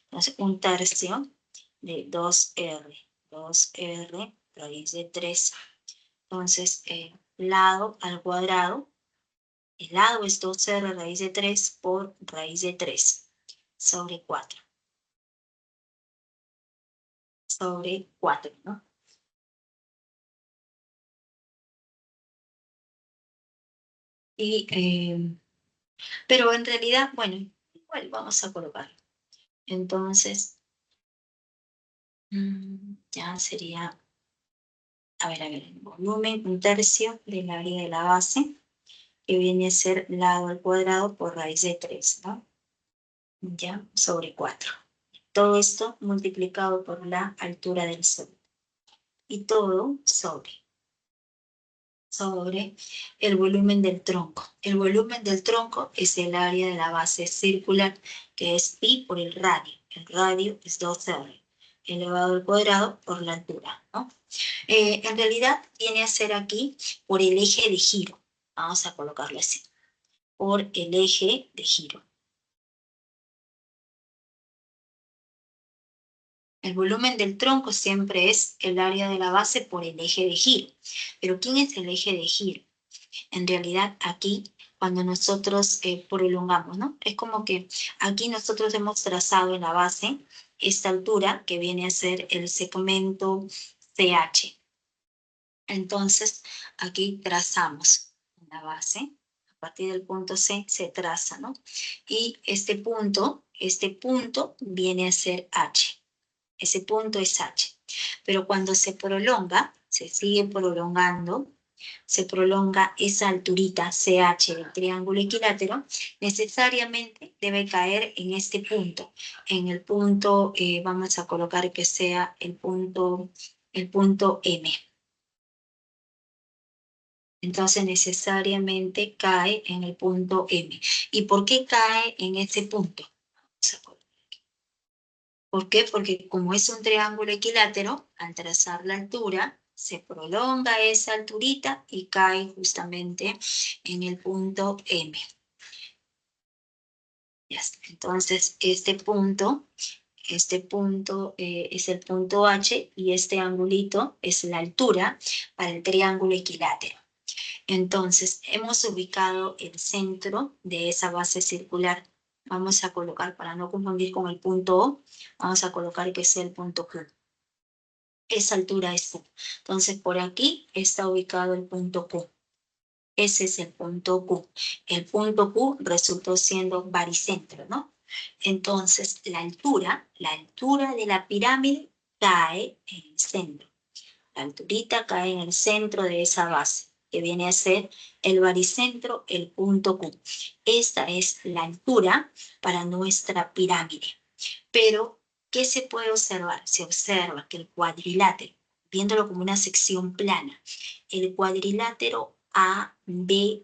Entonces, un tercio de 2R. 2R raíz de 3. Entonces, lado al cuadrado. El lado es 2R raíz de 3 por raíz de 3 sobre 4. Sobre 4, ¿no? Pero en realidad, bueno, igual vamos a colocar. Entonces, ya sería, a ver, el volumen, un tercio del área de la base, que viene a ser lado al cuadrado por raíz de 3, ¿no? Ya, sobre 4. Todo esto multiplicado por la altura del sol. Y todo sobre el volumen del tronco. El volumen del tronco es el área de la base circular, que es pi por el radio. El radio es 2R, elevado al cuadrado por la altura, ¿no? En realidad viene a ser aquí por el eje de giro. Vamos a colocarlo así. Por el eje de giro. El volumen del tronco siempre es el área de la base por el eje de giro. Pero ¿quién es el eje de giro? En realidad aquí, cuando nosotros prolongamos, ¿no? Es como que aquí nosotros hemos trazado en la base esta altura que viene a ser el segmento CH. Entonces, aquí trazamos en la base, a partir del punto C se traza, ¿no? Y este punto viene a ser H. Ese punto es H. Pero cuando se prolonga, se sigue prolongando, se prolonga esa alturita CH del triángulo equilátero, necesariamente debe caer en este punto. En el punto, vamos a colocar que sea el punto M. Entonces necesariamente cae en el punto M. ¿Y por qué cae en ese punto? ¿Por qué? Porque como es un triángulo equilátero, al trazar la altura, se prolonga esa alturita y cae justamente en el punto M. Ya está. Entonces, este punto es el punto H y este angulito es la altura para el triángulo equilátero. Entonces, hemos ubicado el centro de esa base circular. Vamos a colocar, para no confundir con el punto O, vamos a colocar que sea el punto Q. Esa altura es Q. Entonces, por aquí está ubicado el punto Q. Ese es el punto Q. El punto Q resultó siendo baricentro, ¿no? Entonces, la altura de la pirámide cae en el centro. La alturita cae en el centro de esa base, que viene a ser el baricentro, el punto Q. Esta es la altura para nuestra pirámide. Pero, ¿qué se puede observar? Se observa que el cuadrilátero, viéndolo como una sección plana, el cuadrilátero ABMC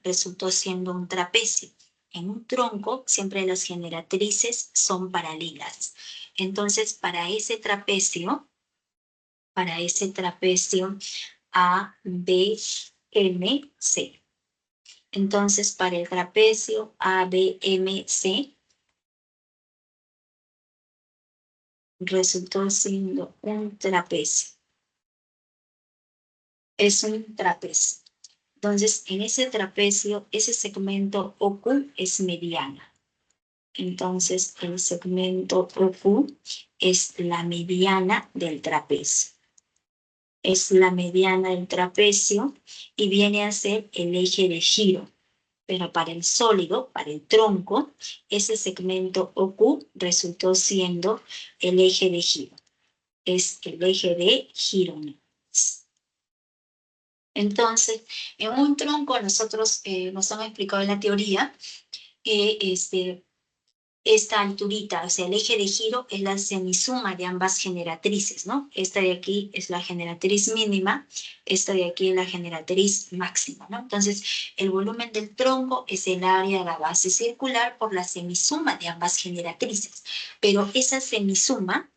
resultó siendo un trapecio. En un tronco, siempre las generatrices son paralelas. Entonces, para ese trapecio ABMC. Entonces, para el trapecio ABMC resultó siendo un trapecio. Es un trapecio. Entonces, en ese trapecio, ese segmento OQ es mediana. Entonces, el segmento OQ es la mediana del trapecio. Es la mediana del trapecio y viene a ser el eje de giro. Pero para el sólido, para el tronco, ese segmento OQ resultó siendo el eje de giro. Es el eje de giro. Entonces, en un tronco nosotros nos han explicado en la teoría que esta alturita, o sea, el eje de giro es la semisuma de ambas generatrices, ¿no? Esta de aquí es la generatriz mínima, esta de aquí es la generatriz máxima, ¿no? Entonces, el volumen del tronco es el área de la base circular por la semisuma de ambas generatrices. Pero esa semisuma,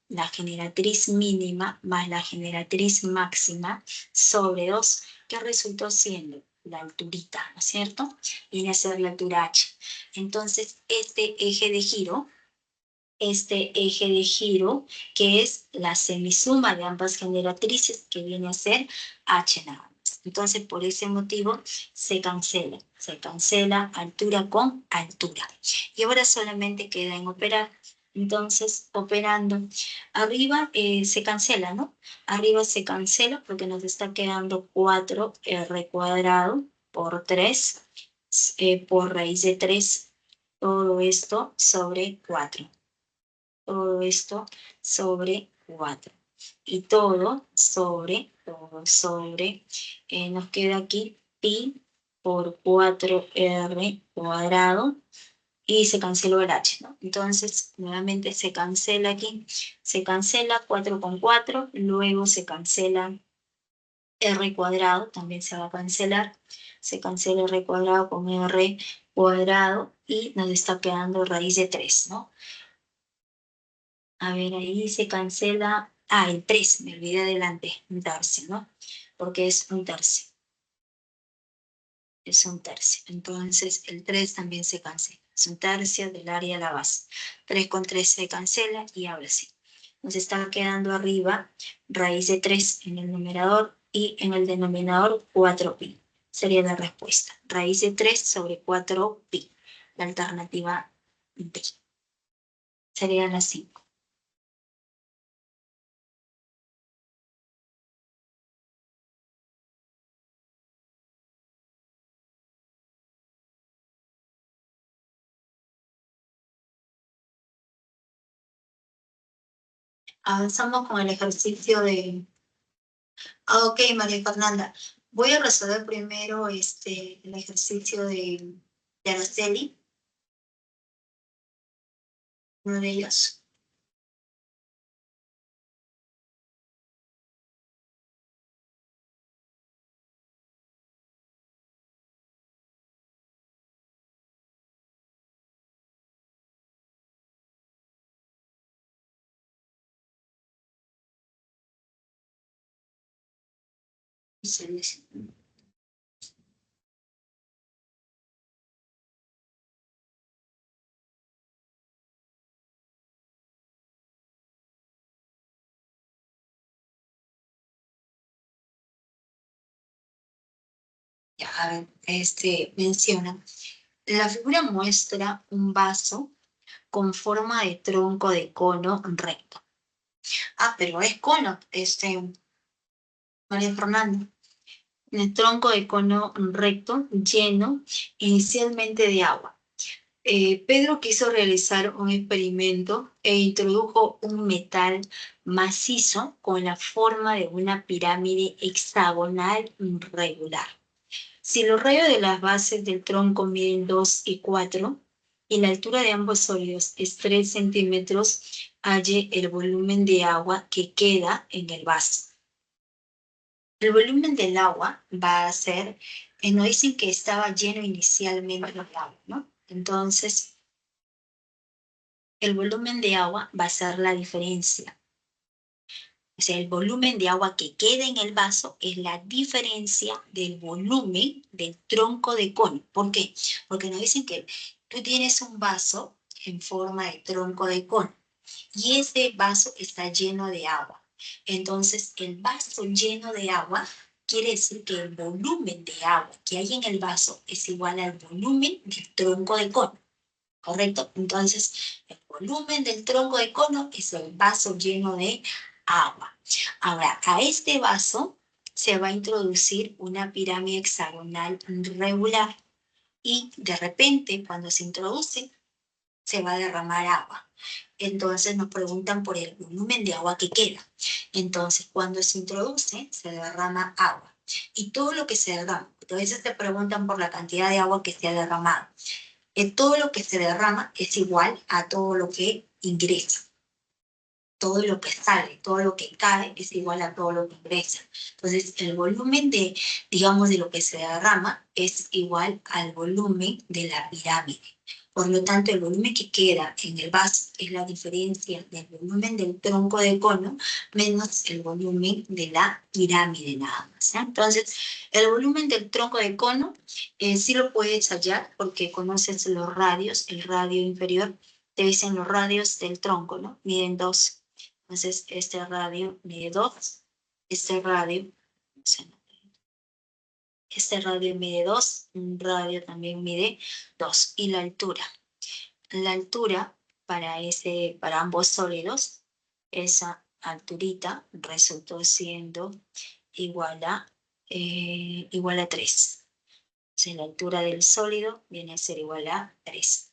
la generatriz mínima más la generatriz máxima sobre 2, ¿qué resultó siendo? La alturita, ¿no es cierto? Viene a ser la altura H. Entonces, este eje de giro, que es la semisuma de ambas generatrices, que viene a ser H nada más. Entonces, por ese motivo, se cancela altura con altura. Y ahora solamente queda en operar. Entonces, operando, arriba se cancela, ¿no? Arriba se cancela porque nos está quedando 4r cuadrado por 3 por raíz de 3, todo esto sobre 4. Todo esto sobre 4. Y todo sobre, nos queda aquí pi por 4r cuadrado y se canceló el h, ¿no? Entonces, nuevamente se cancela aquí, se cancela 4 con 4, luego se cancela r cuadrado, también se va a cancelar, se cancela r cuadrado con r cuadrado y nos está quedando raíz de 3, ¿no? A ver, ahí se cancela, el 3, me olvidé adelante, un tercio, ¿no? Porque es un tercio. Es un tercio. Entonces, el 3 también se cancela. Es un tercio del área de la base. 3 con 3 se cancela y ahora sí. Nos está quedando arriba raíz de 3 en el numerador y en el denominador 4pi. Sería la respuesta. Raíz de 3 sobre 4pi. La alternativa B. Sería la 5. Avanzamos con el ejercicio de Ok, María Fernanda. Voy a resolver primero el ejercicio de Araceli, uno de ellos. Ya, a ver, menciona. La figura muestra un vaso con forma de tronco de cono recto. Ah, pero es cono, María Fernanda. El tronco de cono recto lleno inicialmente de agua. Pedro quiso realizar un experimento e introdujo un metal macizo con la forma de una pirámide hexagonal regular. Si los rayos de las bases del tronco miden 2 y 4 y la altura de ambos sólidos es 3 centímetros, halle el volumen de agua que queda en el vaso. El volumen del agua va a ser, nos dicen que estaba lleno inicialmente de agua, ¿no? Entonces, el volumen de agua va a ser la diferencia. O sea, el volumen de agua que queda en el vaso es la diferencia del volumen del tronco de cono. ¿Por qué? Porque nos dicen que tú tienes un vaso en forma de tronco de cono y ese vaso está lleno de agua. Entonces, el vaso lleno de agua quiere decir que el volumen de agua que hay en el vaso es igual al volumen del tronco de cono. ¿Correcto? Entonces, el volumen del tronco de cono es el vaso lleno de agua. Ahora, a este vaso se va a introducir una pirámide hexagonal regular y de repente, cuando se introduce, se va a derramar agua. Entonces nos preguntan por el volumen de agua que queda. Entonces, cuando se introduce, se derrama agua. Y todo lo que se derrama, a veces te preguntan por la cantidad de agua que se ha derramado. Todo lo que se derrama es igual a todo lo que ingresa. Todo lo que sale, todo lo que cae es igual a todo lo que ingresa. Entonces, el volumen digamos, de lo que se derrama es igual al volumen de la pirámide. Por lo tanto, el volumen que queda en el vaso es la diferencia del volumen del tronco de cono menos el volumen de la pirámide nada más. ¿Sí? Entonces, el volumen del tronco de cono sí lo puedes hallar porque conoces los radios, el radio inferior, te dicen los radios del tronco, ¿no? Miden 2. Entonces, este radio mide 2, este radio, este radio mide 2, un radio también mide 2. Y la altura. La altura para ambos sólidos, esa alturita resultó siendo igual a 3. Entonces, la altura del sólido viene a ser igual a 3.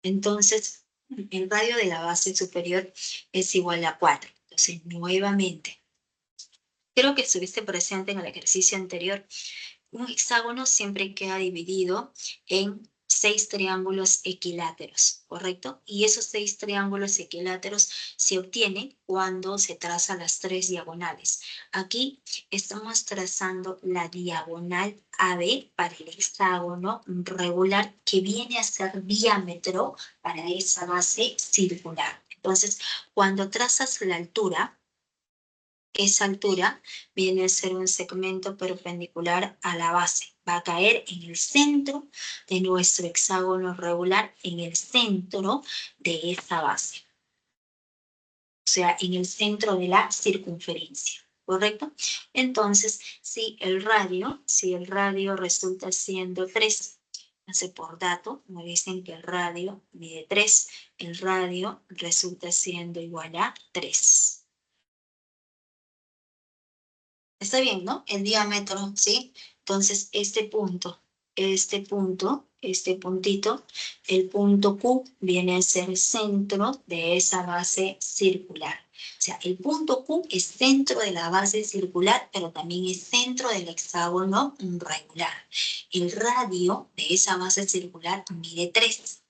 Entonces, el radio de la base superior es igual a 4. Entonces, nuevamente, creo que estuviste presente en el ejercicio anterior. Un hexágono siempre queda dividido en 6 triángulos equiláteros, ¿correcto? Y esos 6 triángulos equiláteros se obtienen cuando se trazan las 3 diagonales. Aquí estamos trazando la diagonal AB para el hexágono regular que viene a ser diámetro para esa base circular. Entonces, cuando trazas la altura, esa altura viene a ser un segmento perpendicular a la base. Va a caer en el centro de nuestro hexágono regular, en el centro de esa base. O sea, en el centro de la circunferencia. ¿Correcto? Entonces, si el radio resulta siendo 3, entonces por dato me dicen que el radio mide 3, el radio resulta siendo igual a 3. Está bien, ¿no? El diámetro, ¿sí? Entonces, este punto este punto, este puntito, el punto Q viene a ser centro de esa base circular. O sea, el punto Q es centro de la base circular, pero también es centro del hexágono regular. El radio de esa base circular mide 3.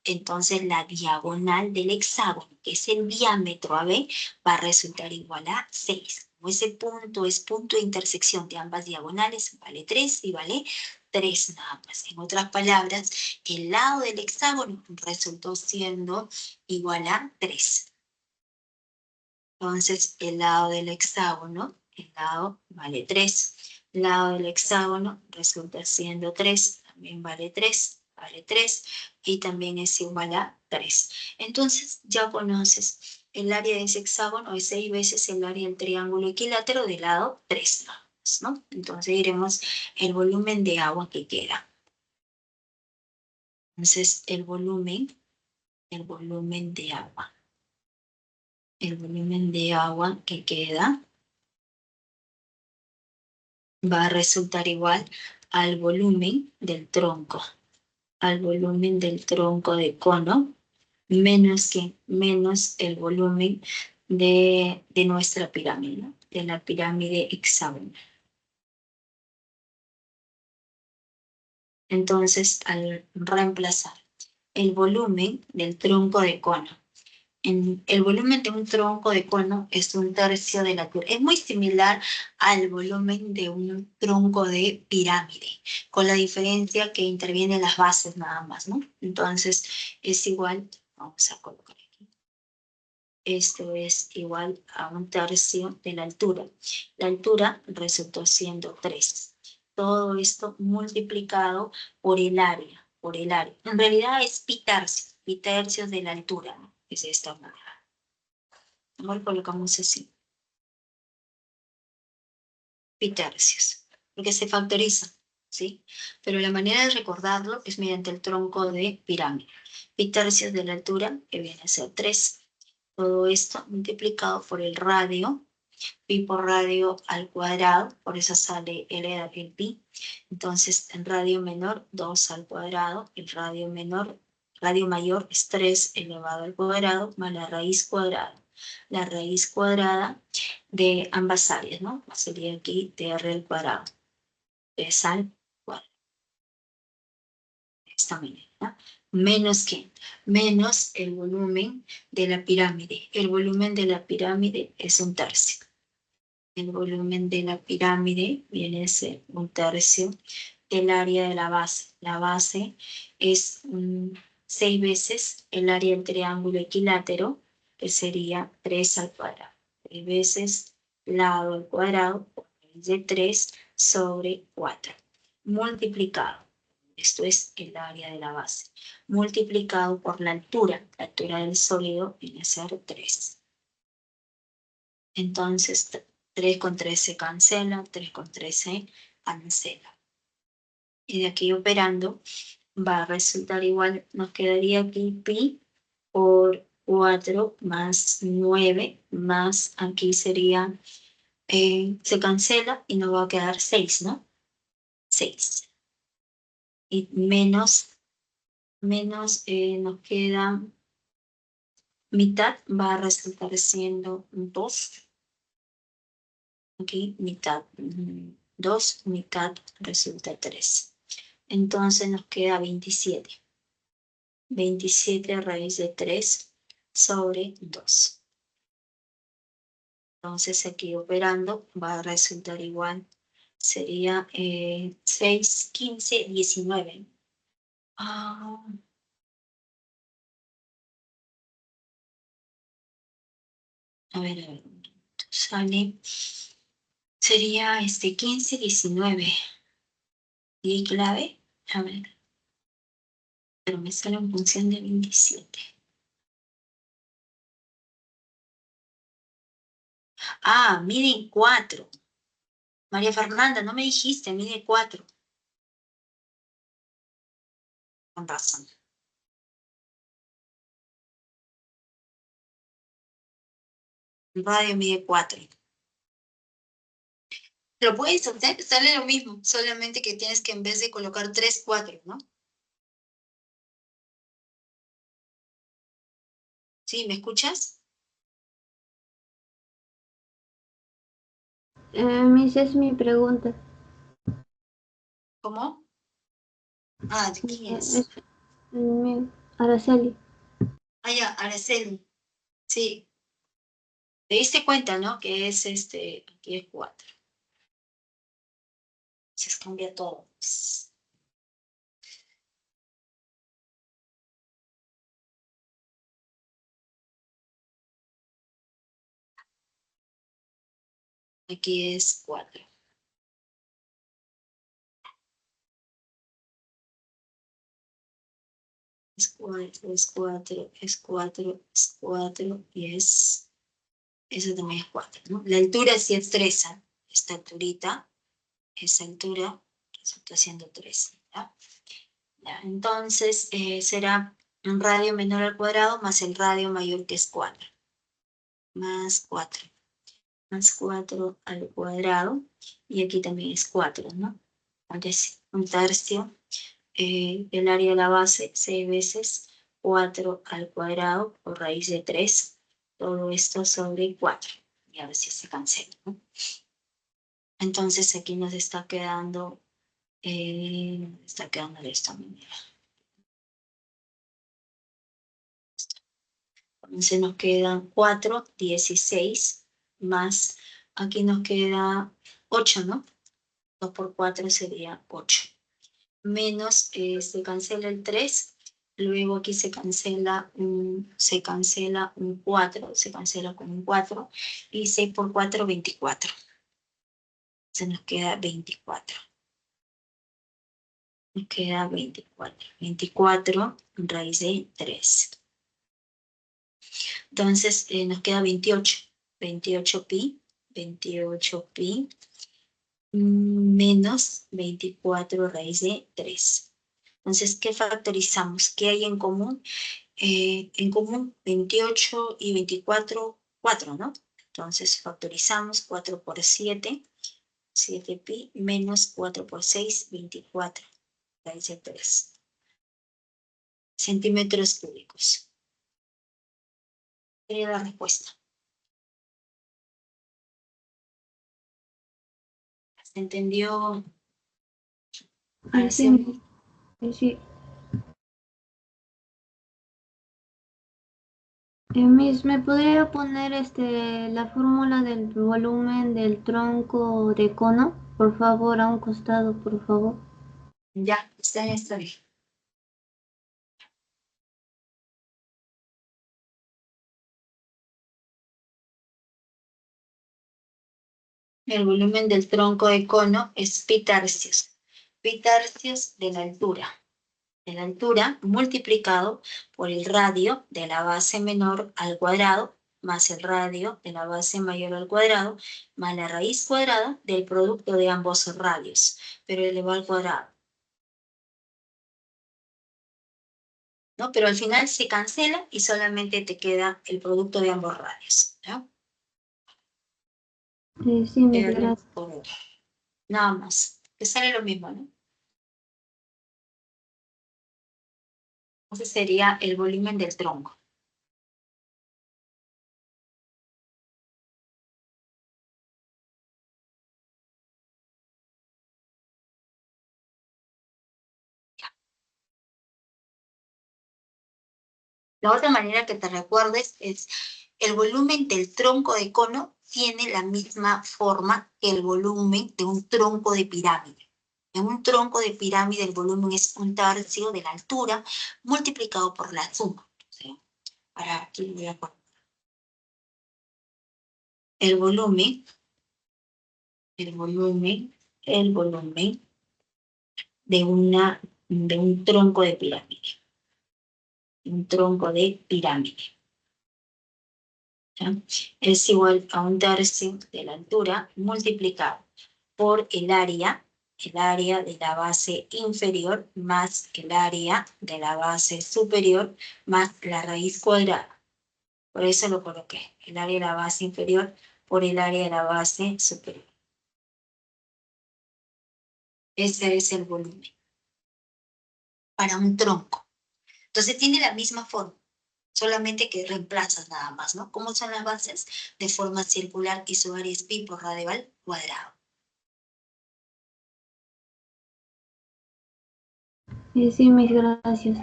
Entonces la diagonal del hexágono, que es el diámetro AB, va a resultar igual a 6. Como ese punto es punto de intersección de ambas diagonales, vale 3 y vale 3 nada más. En otras palabras, el lado del hexágono resultó siendo igual a 3. Entonces, el lado del hexágono, el lado vale 3. El lado del hexágono resulta siendo 3, también vale 3, vale 3, y también es igual a 3. Entonces, ya conoces, el área de ese hexágono es 6 veces el área del triángulo equilátero del lado 3, ¿no? Entonces, diremos el volumen de agua que queda. Entonces, el volumen de agua. El volumen de agua que queda va a resultar igual al volumen del tronco, de cono, menos el volumen de nuestra pirámide, ¿no? De la pirámide hexagonal. Entonces, al reemplazar el volumen del tronco de cono, el volumen de un tronco de cono es 1/3 de la altura. Es muy similar al volumen de un tronco de pirámide, con la diferencia que intervienen las bases nada más, ¿no? Entonces, es igual, vamos a colocar aquí, esto es igual a 1/3 de la altura. La altura resultó siendo 3. Todo esto multiplicado por el área, En realidad es pi-tercios de la altura, ¿no? Es de esta manera. Mejor colocamos así, pi-tercios, porque se factoriza, ¿sí? Pero la manera de recordarlo es mediante el tronco de pirámide. Pi-tercios de la altura, que viene a ser 3. Todo esto multiplicado por el radio, pi por radio al cuadrado, por eso sale el pi. Entonces, en radio menor, 2 al cuadrado, el radio mayor es 3 elevado al cuadrado, más la raíz cuadrada. La raíz cuadrada de ambas áreas, ¿no? Sería aquí r al cuadrado, 3 al cuadrado, de esta manera. Menos que, menos el volumen de la pirámide. El volumen de la pirámide es 1/3. El volumen de la pirámide viene a ser 1/3 del área de la base. La base es 6 veces el área del triángulo equilátero, que sería 3 al cuadrado. 3 veces lado al cuadrado, raíz de 3 sobre 4. Multiplicado, esto es el área de la base, multiplicado por la altura del sólido viene a ser 3. Entonces, 3 con 3 se cancela, 3 con 3 se cancela. Y de aquí operando va a resultar igual, nos quedaría aquí pi por 4 más 9, más aquí sería, se cancela y nos va a quedar 6, ¿no? 6. Y menos nos queda mitad, va a resultar siendo 2. Aquí mitad, 2, mitad resulta 3. Entonces nos queda 27. 27 raíz de 3 sobre 2. Entonces aquí operando va a resultar igual. Sería 6, 15, 19. Ah, a ver, sale. Sería 15, 19. ¿Y clave? A ver, pero me sale en función de 27. Ah, miden 4. María Fernanda, no me dijiste, mide 4. Con razón. El radio mide 4. Lo puedes hacer, sale lo mismo, solamente que tienes que en vez de colocar 3, 4, ¿no? ¿Sí? ¿Me escuchas? Miss, es mi pregunta. ¿Cómo? Ah, ¿de quién Es es? Araceli. Ah, ya, Araceli. Sí. Te diste cuenta, ¿no? Que es aquí es 4. Se cambia todo. Aquí es 4. Es 4, es 4, es 4, es 4 y eso también es 4, ¿no? La altura sí es 3, ¿ah? Esta alturita, esa altura resulta siendo 3, ¿ya? Ya, entonces será un radio menor al cuadrado más el radio mayor que es 4, más 4, más 4 al cuadrado, y aquí también es 4, ¿no? Entonces, un tercio, el área de la base, 6 veces 4 al cuadrado por raíz de 3, todo esto sobre 4, y a ver si se cancela, ¿no? Entonces aquí nos está quedando de esta manera. Entonces nos quedan 4, 16, más, aquí nos queda 8, ¿no? 2 por 4 sería 8. Menos, se cancela el 3, luego aquí se cancela un 4, se cancela con un 4, y 6 por 4, 24. Se nos queda 24. Nos queda 24. 24 raíz de 3. Entonces nos queda 28. 28 pi. 28 pi menos 24 raíz de 3. Entonces, ¿qué factorizamos? ¿Qué hay en común? En común 28 y 24, 4, ¿no? Entonces factorizamos 4 por 7, 7 pi, menos 4 por 6, 24, raíz de 3 centímetros cúbicos. Sería la respuesta. ¿Se entendió, Sí, Araceli? sí. Miss, ¿me podría poner la fórmula del volumen del tronco de cono? Por favor, a un costado, por favor. Ya, está bien. El volumen del tronco de cono es pi tercios. Pi tercios de la altura multiplicado por el radio de la base menor al cuadrado más el radio de la base mayor al cuadrado más la raíz cuadrada del producto de ambos radios, pero elevado al cuadrado, ¿no? Pero al final se cancela y solamente te queda el producto de ambos radios, ¿no? Sí, Miss, R gracias. por R. Nada más, que sale lo mismo, ¿no? Ese sería el volumen del tronco. La otra manera que te recuerdes es el volumen del tronco de cono tiene la misma forma que el volumen de un tronco de pirámide. En un tronco de pirámide el volumen es un tercio de la altura multiplicado por la suma. ¿Sí? Para aquí voy a poner el volumen, el volumen, el volumen de un tronco de pirámide. Un tronco de pirámide. ¿Ya? Es igual a un tercio de la altura multiplicado por el área de la base inferior más el área de la base superior más la raíz cuadrada. Por eso lo coloqué, el área de la base inferior por el área de la base superior. Ese es el volumen para un tronco. Entonces tiene la misma forma, solamente que reemplazas nada más, ¿no? ¿Cómo son las bases? De forma circular y su área es pi por radio al cuadrado. Sí, mis gracias.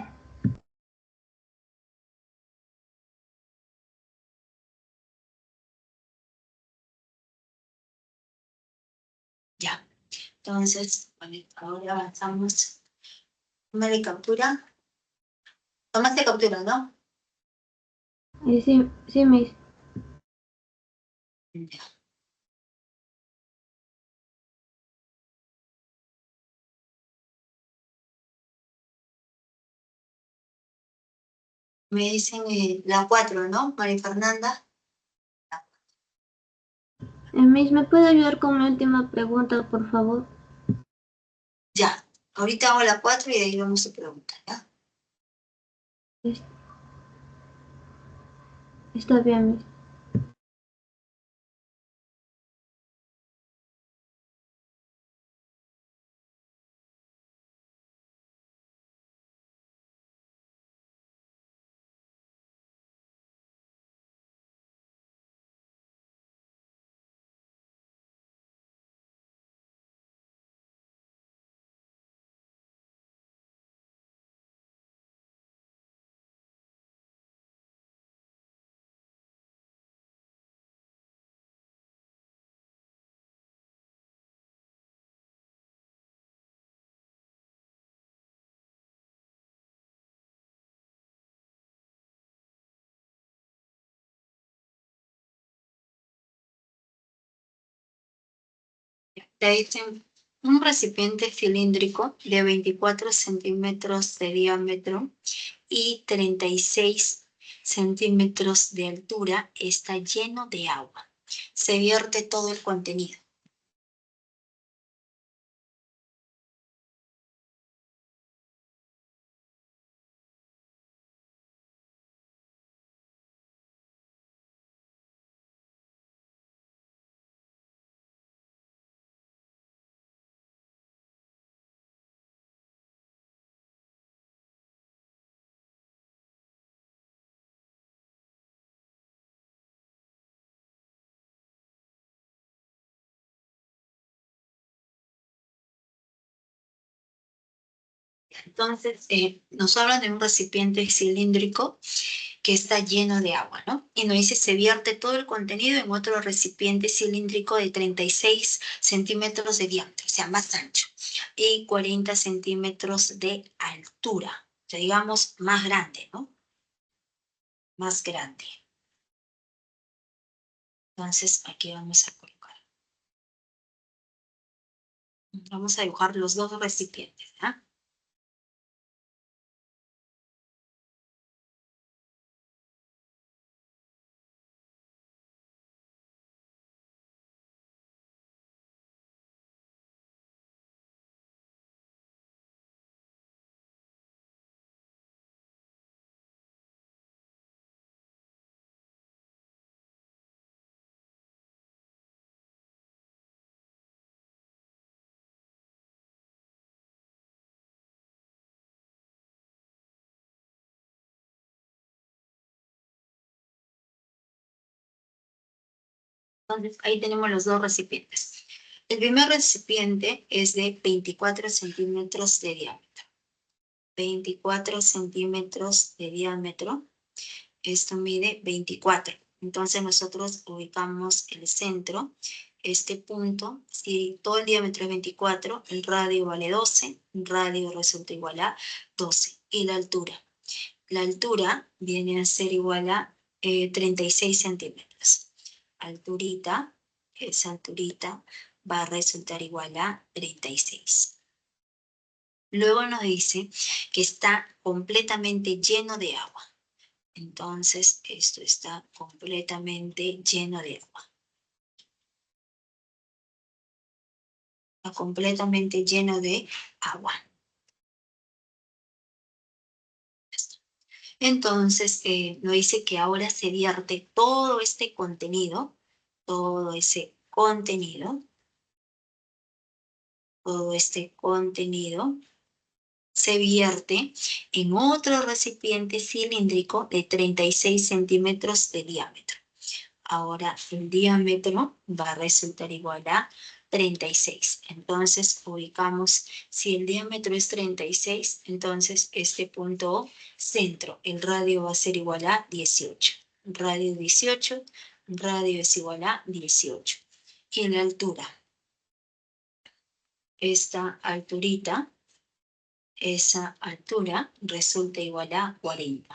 Ya. Entonces, bueno, ahora avanzamos. Toma de captura. Tomaste captura, ¿no? Sí, sí, mis. Ya. Me dicen la 4, ¿no? María Fernanda. Mis, ¿me puede ayudar con mi última pregunta, por favor? Ya. Ahorita hago la 4 y de ahí vamos a preguntar, ¿ya? Está bien, mis. Te dicen un recipiente cilíndrico de 24 centímetros de diámetro y 36 centímetros de altura está lleno de agua. Se vierte todo el contenido. Entonces, nos hablan de un recipiente cilíndrico que está lleno de agua, ¿no? Y nos dice, se vierte todo el contenido en otro recipiente cilíndrico de 36 centímetros de diámetro, o sea, más ancho, y 40 centímetros de altura, o sea, digamos, más grande, ¿no? Más grande. Entonces, aquí vamos a colocar. Vamos a dibujar los dos recipientes, ¿ah? Entonces, ahí tenemos los dos recipientes. El primer recipiente es de 24 centímetros de diámetro. 24 centímetros de diámetro. Esto mide 24. Entonces, nosotros ubicamos el centro, este punto. Si todo el diámetro es 24, el radio vale 12. El radio resulta igual a 12. Y la altura. La altura viene a ser igual a 36 centímetros. Alturita, esa alturita va a resultar igual a 36. Luego nos dice que está completamente lleno de agua. Entonces, esto está completamente lleno de agua. Está completamente lleno de agua. Entonces, nos dice que ahora se vierte todo este contenido, todo ese contenido todo este contenido se vierte en otro recipiente cilíndrico de 36 centímetros de diámetro. Ahora el diámetro va a resultar igual a 36. Entonces ubicamos, si el diámetro es 36, entonces este punto O, centro, el radio va a ser igual a 18. Radio 18, radio es igual a 18. Y la altura, esta alturita, esa altura resulta igual a 40.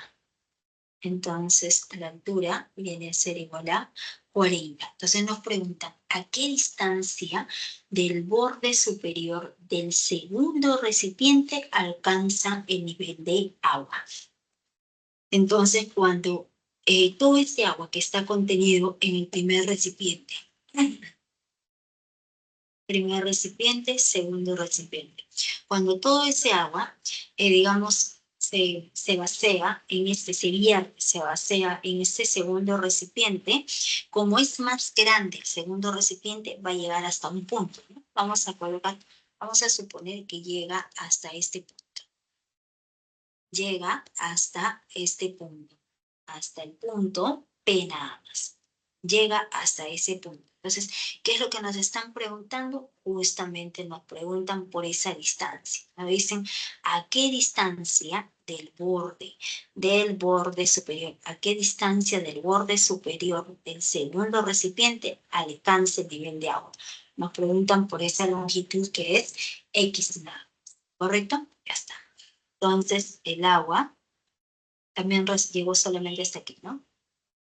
Entonces, la altura viene a ser igual a 40. Entonces nos preguntan, ¿a qué distancia del borde superior del segundo recipiente alcanza el nivel de agua? Entonces, cuando todo este agua que está contenido en el primer recipiente, segundo recipiente, cuando todo ese agua, digamos, se vacía en se vacía en este segundo recipiente, como es más grande el segundo recipiente, va a llegar hasta un punto, ¿no? Vamos a suponer que llega hasta este punto. Llega hasta este punto, hasta el punto P nada más. Llega hasta ese punto. Entonces, ¿qué es lo que nos están preguntando? Justamente nos preguntan por esa distancia. Nos dicen, ¿a qué distancia del borde superior, a qué distancia del borde superior del segundo recipiente alcanza el nivel de agua? Nos preguntan por esa longitud que es X nada. ¿Correcto? Ya está. Entonces, el agua también llegó solamente hasta aquí, ¿no?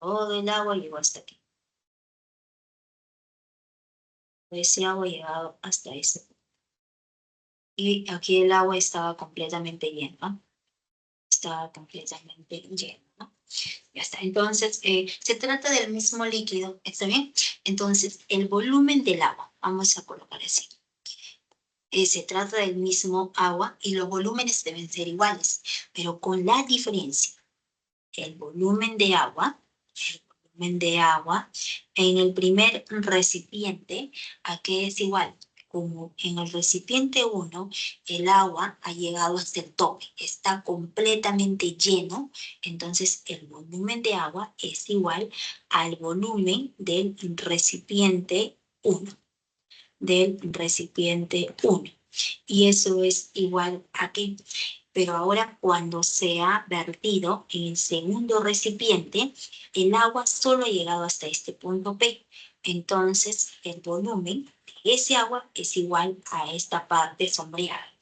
Todo el agua llegó hasta aquí. Ese agua ha llegado hasta ese punto. Y aquí el agua estaba completamente lleno, ¿no? Estaba completamente lleno, ¿no? Ya está. Entonces, se trata del mismo líquido, ¿está bien? Entonces, el volumen del agua, vamos a colocar así. Se trata del mismo agua y los volúmenes deben ser iguales, pero con la diferencia. El volumen de agua en el primer recipiente, ¿a qué es igual? Como en el recipiente 1, el agua ha llegado hasta el tope, está completamente lleno, entonces el volumen de agua es igual al volumen del recipiente 1, Y eso es igual a ¿qué? Pero ahora cuando se ha vertido en el segundo recipiente, el agua solo ha llegado hasta este punto P. Entonces, el volumen de ese agua es igual a esta parte sombreada,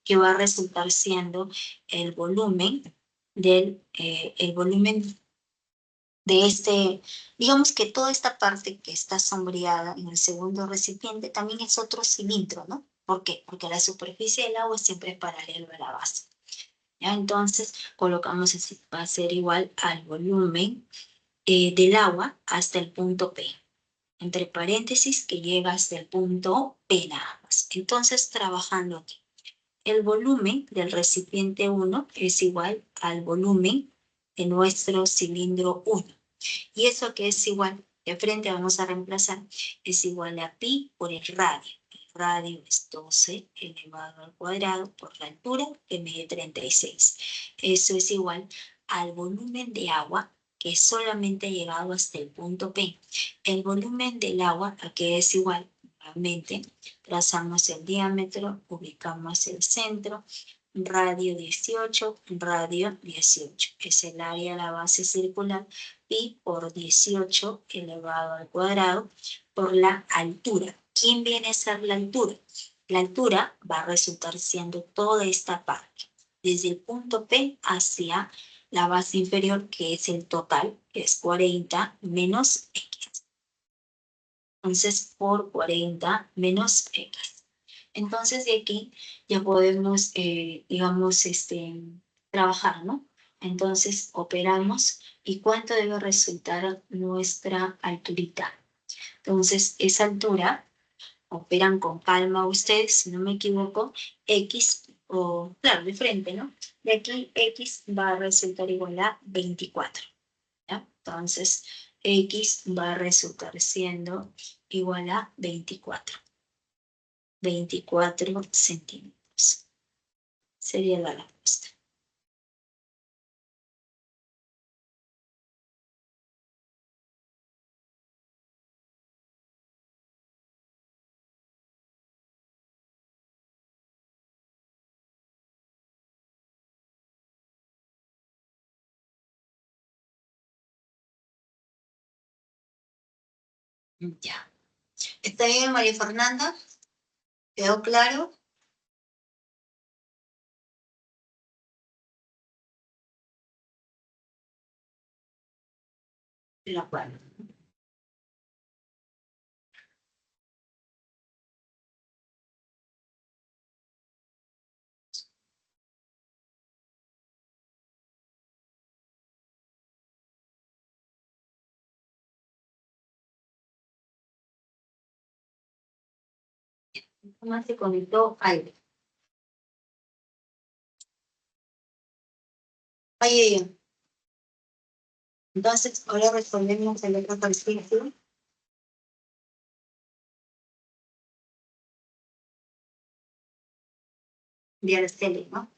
que va a resultar siendo el volumen de digamos que toda esta parte que está sombreada en el segundo recipiente también es otro cilindro, ¿no? ¿Por qué? Porque la superficie del agua siempre es paralelo a la base. ¿Ya? Entonces, colocamos así, va a ser igual al volumen del agua hasta el punto P. Entre paréntesis, que llega hasta el punto P nada más. Entonces, trabajando aquí. El volumen del recipiente 1 es igual al volumen de nuestro cilindro 1. ¿Y eso que es igual? De frente vamos a reemplazar. Es igual a pi por el radio. El radio es 12 elevado al cuadrado por la altura, que mide 36. Eso es igual al volumen de agua que solamente ha llegado hasta el punto P. El volumen del agua, ¿a qué es igual? Nuevamente, trazamos el diámetro, ubicamos el centro, radio 18, radio 18. Es el área de la base circular, pi por 18 elevado al cuadrado por la altura. ¿Quién viene a ser la altura? La altura va a resultar siendo toda esta parte, desde el punto P hacia la base inferior, que es el total, que es 40 menos X. Entonces, por 40 menos X. Entonces, de aquí ya podemos, digamos, trabajar, ¿no? Entonces, operamos. ¿Y cuánto debe resultar nuestra alturita? Entonces, esa altura, operan con calma ustedes, si no me equivoco, X, o claro, de frente, ¿no? De aquí, X va a resultar igual a 24. ¿Ya? Entonces, X va a resultar siendo igual a 24. 24 centímetros. Sería la respuesta. Ya. ¿Está bien, María Fernanda? ¿Quedó claro? De acuerdo. ¿Cómo se conectó aire? Ahí. Entonces, ahora respondemos el otro ejercicio. De Araceli, ¿no?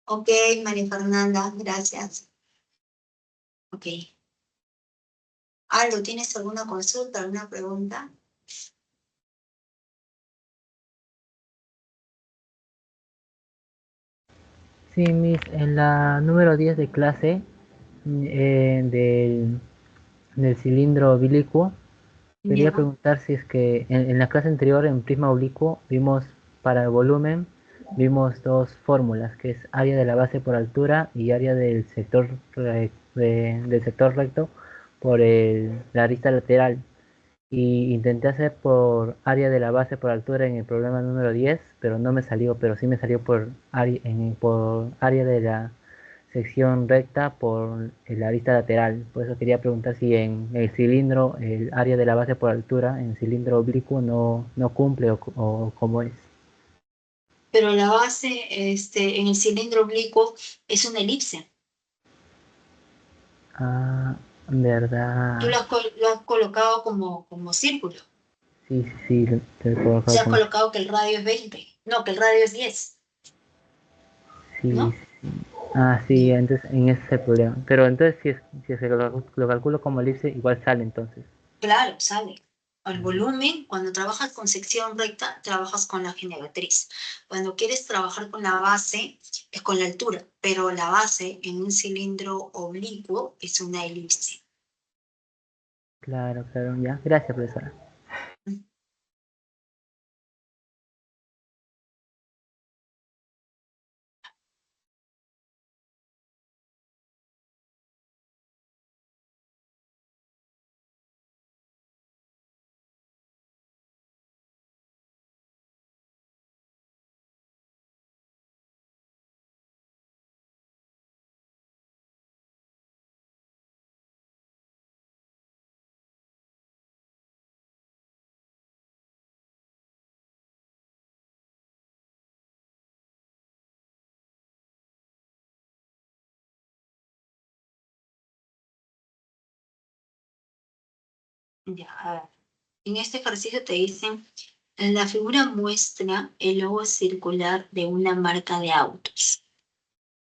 Ok, María Fernanda, gracias. Ok. Aldo, ¿tienes alguna consulta, alguna pregunta? Sí, Miss, en la número 10 de clase del cilindro oblicuo, quería Ya. preguntar si es que en la clase anterior, en prisma oblicuo, vimos para el volumen, vimos dos fórmulas, que es área de la base por altura y área del sector, del sector recto por la arista lateral. Y intenté hacer por área de la base por altura en el problema número 10, pero no me salió, pero sí me salió por área de la sección recta por la arista lateral. Por eso quería preguntar si en el cilindro, el área de la base por altura, en el cilindro oblicuo no cumple o cómo es. Pero la base en el cilindro oblicuo es una elipse. Ah, Tú verdad. lo has colocado como círculo. Sí, sí, sí, te he O sea, colocado has como... colocado que el radio es 20. No, que el radio es 10, Sí, ¿no? sí. Ah, sí, entonces en ese es el problema. Pero entonces si es que lo calculo como elipse, igual sale entonces. Claro, sale. El volumen, cuando trabajas con sección recta, trabajas con la generatriz. Cuando quieres trabajar con la base, es con la altura, pero la base en un cilindro oblicuo es una elipse. Claro, claro, ya. Gracias, profesora. Ya, a ver. En este ejercicio te dicen, la figura muestra el logo circular de una marca de autos,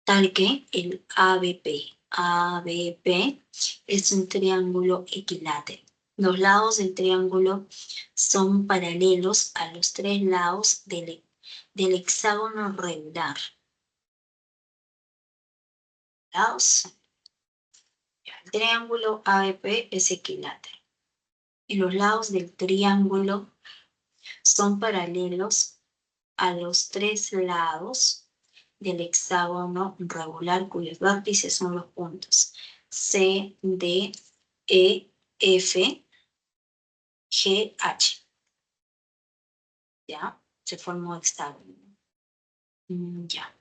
tal que el ABP. ABP es un triángulo equilátero. Los lados del triángulo son paralelos a los tres lados del hexágono regular. Lados. El triángulo ABP es equilátero. Y los lados del triángulo son paralelos a los tres lados del hexágono regular cuyos vértices son los puntos C, D, E, F, G, H. ¿Ya? Se formó hexágono. Ya.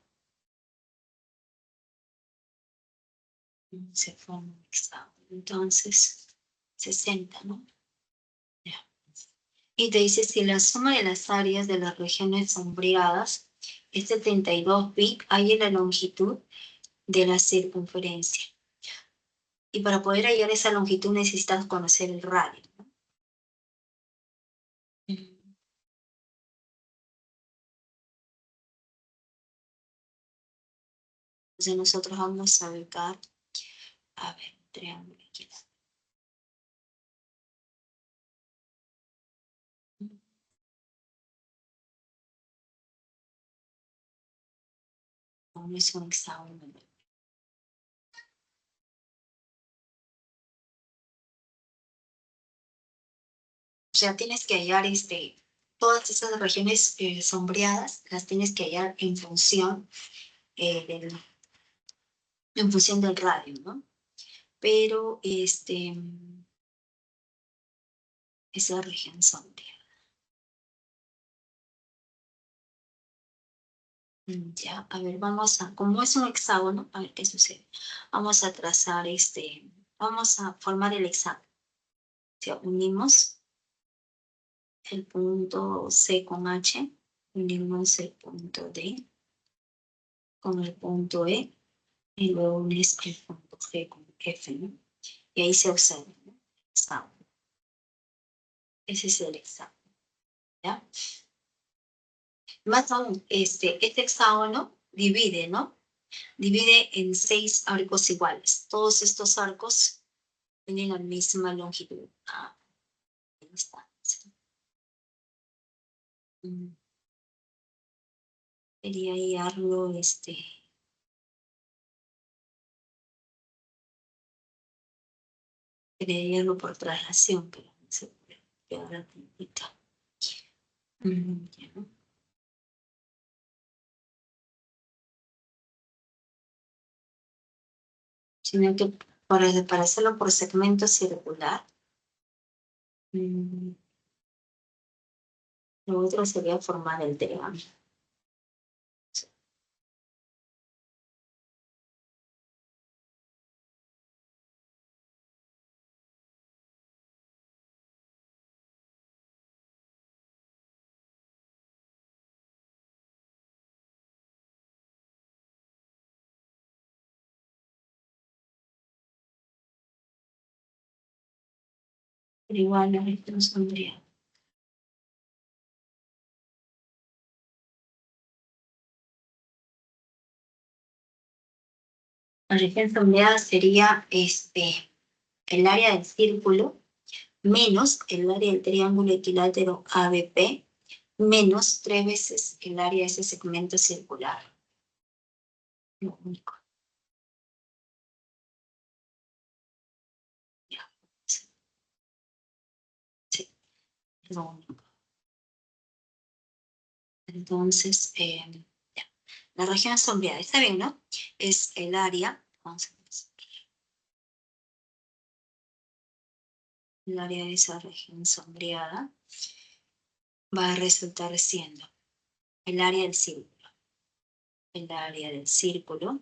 Se formó hexágono. Entonces, 60, ¿no? Ya. Y te dice, si la suma de las áreas de las regiones sombreadas es 72 pi, hay en la longitud de la circunferencia. Y para poder hallar esa longitud necesitas conocer el radio, ¿no? Entonces nosotros vamos a ubicar, a ver, triángulo equilátero. No es un hexágono. O sea, tienes que hallar todas esas regiones sombreadas, las tienes que hallar en función del radio, ¿no? Pero esa región sombreada. Ya, a ver, como es un hexágono, a ver qué sucede. Vamos a trazar vamos a formar el hexágono. O sea, unimos el punto C con H, unimos el punto D con el punto E, y luego unes el punto G con F, ¿no? Y ahí se observa, ¿no? Hexágono. Ese es el hexágono, ¿ya? Más aún, este hexágono divide, ¿no? Divide en 6 arcos iguales. Todos estos arcos tienen la misma longitud. Ah, ahí está. Sí. Quería hallarlo, quería hallarlo por traslación, pero no se puede quedar la puntita. Ya, ¿no? Sino que para hacerlo por segmento circular, lo otro sería formar el triángulo. Pero igual la región sombreada. La región sombreada sería el área del círculo menos el área del triángulo equilátero ABP menos 3 veces el área de ese segmento circular. Lo único. Ya. Sí, lo único. Entonces, ya. La región sombreada, está bien, ¿no? Es el área, vamos a ver, el área de esa región sombreada va a resultar siendo el área del círculo. El área del círculo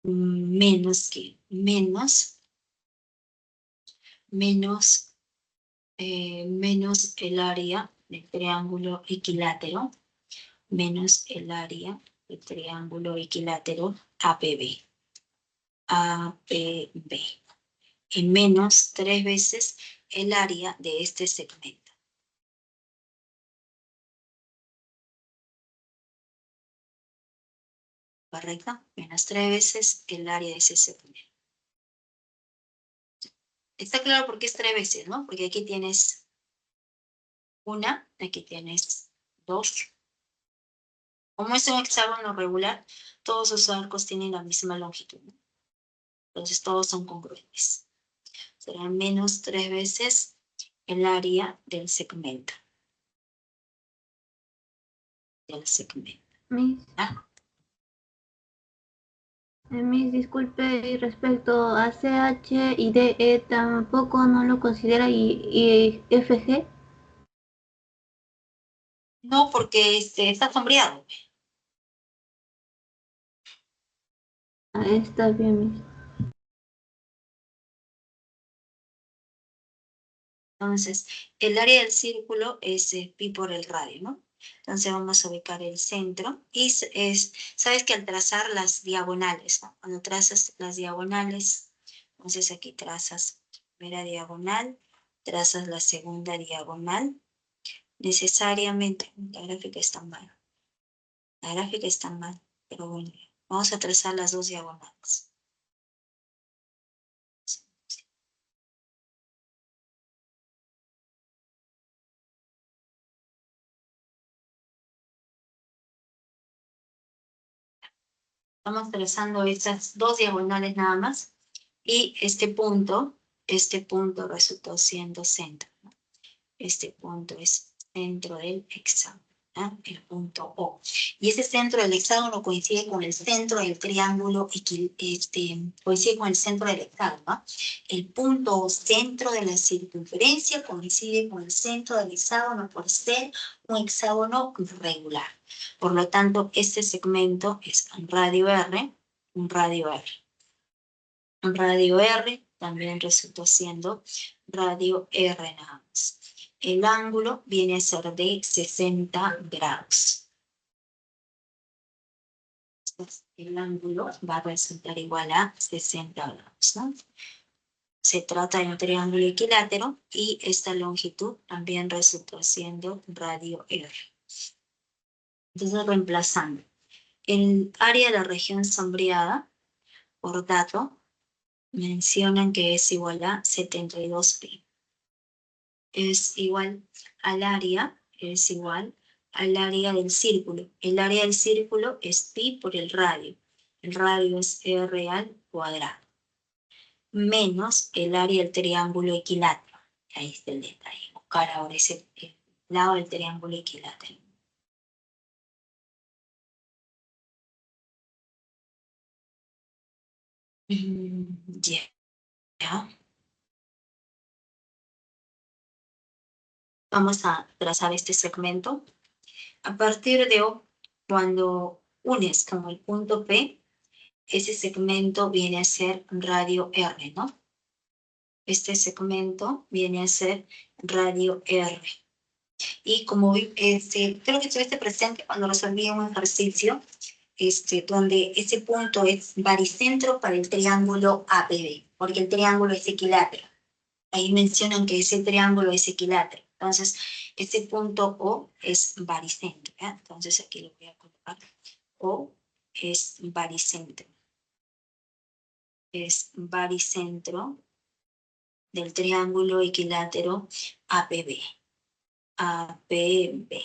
menos que menos el área del triángulo equilátero menos el área del triángulo equilátero APB. APB. Y menos 3 veces el área de este segmento. ¿Correcto? Menos 3 veces el área de ese segmento. Está claro por qué es 3 veces, ¿no? Porque aquí tienes una, aquí tienes 2. Como es un hexágono regular, todos los arcos tienen la misma longitud, ¿no? Entonces todos son congruentes. Serán menos 3 veces el área del segmento. Miss, ¿Ah? Miss, disculpe, y respecto a CH y DE tampoco no lo considera y FG. No, porque está sombreado. Ah, está bien, Miss. Entonces, el área del círculo es pi por el radio, ¿no? Entonces vamos a ubicar el centro y sabes que al trazar las diagonales, ¿no? Cuando trazas las diagonales, entonces aquí trazas la primera diagonal, trazas la segunda diagonal, necesariamente, la gráfica está mal, pero bueno, Vamos a trazar las dos diagonales. Estamos trazando estas dos diagonales nada más. Y este punto resultó siendo centro, ¿no? Este punto es centro del hexágono, ¿no? El punto O. Y ese centro del hexágono coincide con el centro del triángulo, coincide con el centro del hexágono, ¿no? El punto centro de la circunferencia coincide con el centro del hexágono por ser un hexágono regular. Por lo tanto, este segmento es un radio R, un radio R. Un radio R también resultó siendo radio R nada más. El ángulo viene a ser de 60 grados. Entonces, el ángulo va a resultar igual a 60 grados, ¿no? Se trata de un triángulo equilátero y esta longitud también resultó siendo radio R. Entonces, reemplazando el área de la región sombreada por dato, mencionan que es igual a 72pi. Es igual al área del círculo. El área del círculo es pi por el radio. El radio es r al cuadrado. Menos el área del triángulo equilátero. Ahí está el detalle. Buscar ahora ese lado del triángulo equilátero. Ya. Vamos a trazar este segmento. A partir de cuando unes con el punto P, ese segmento viene a ser radio R, ¿no? Este segmento viene a ser radio R. Y como creo que estuviste presente cuando resolví un ejercicio, donde ese punto es baricentro para el triángulo APB, porque el triángulo es equilátero. Ahí mencionan que ese triángulo es equilátero. Entonces, ese punto O es baricentro, ¿eh? Entonces, aquí lo voy a colocar. O es baricentro. Es baricentro del triángulo equilátero APB. APB.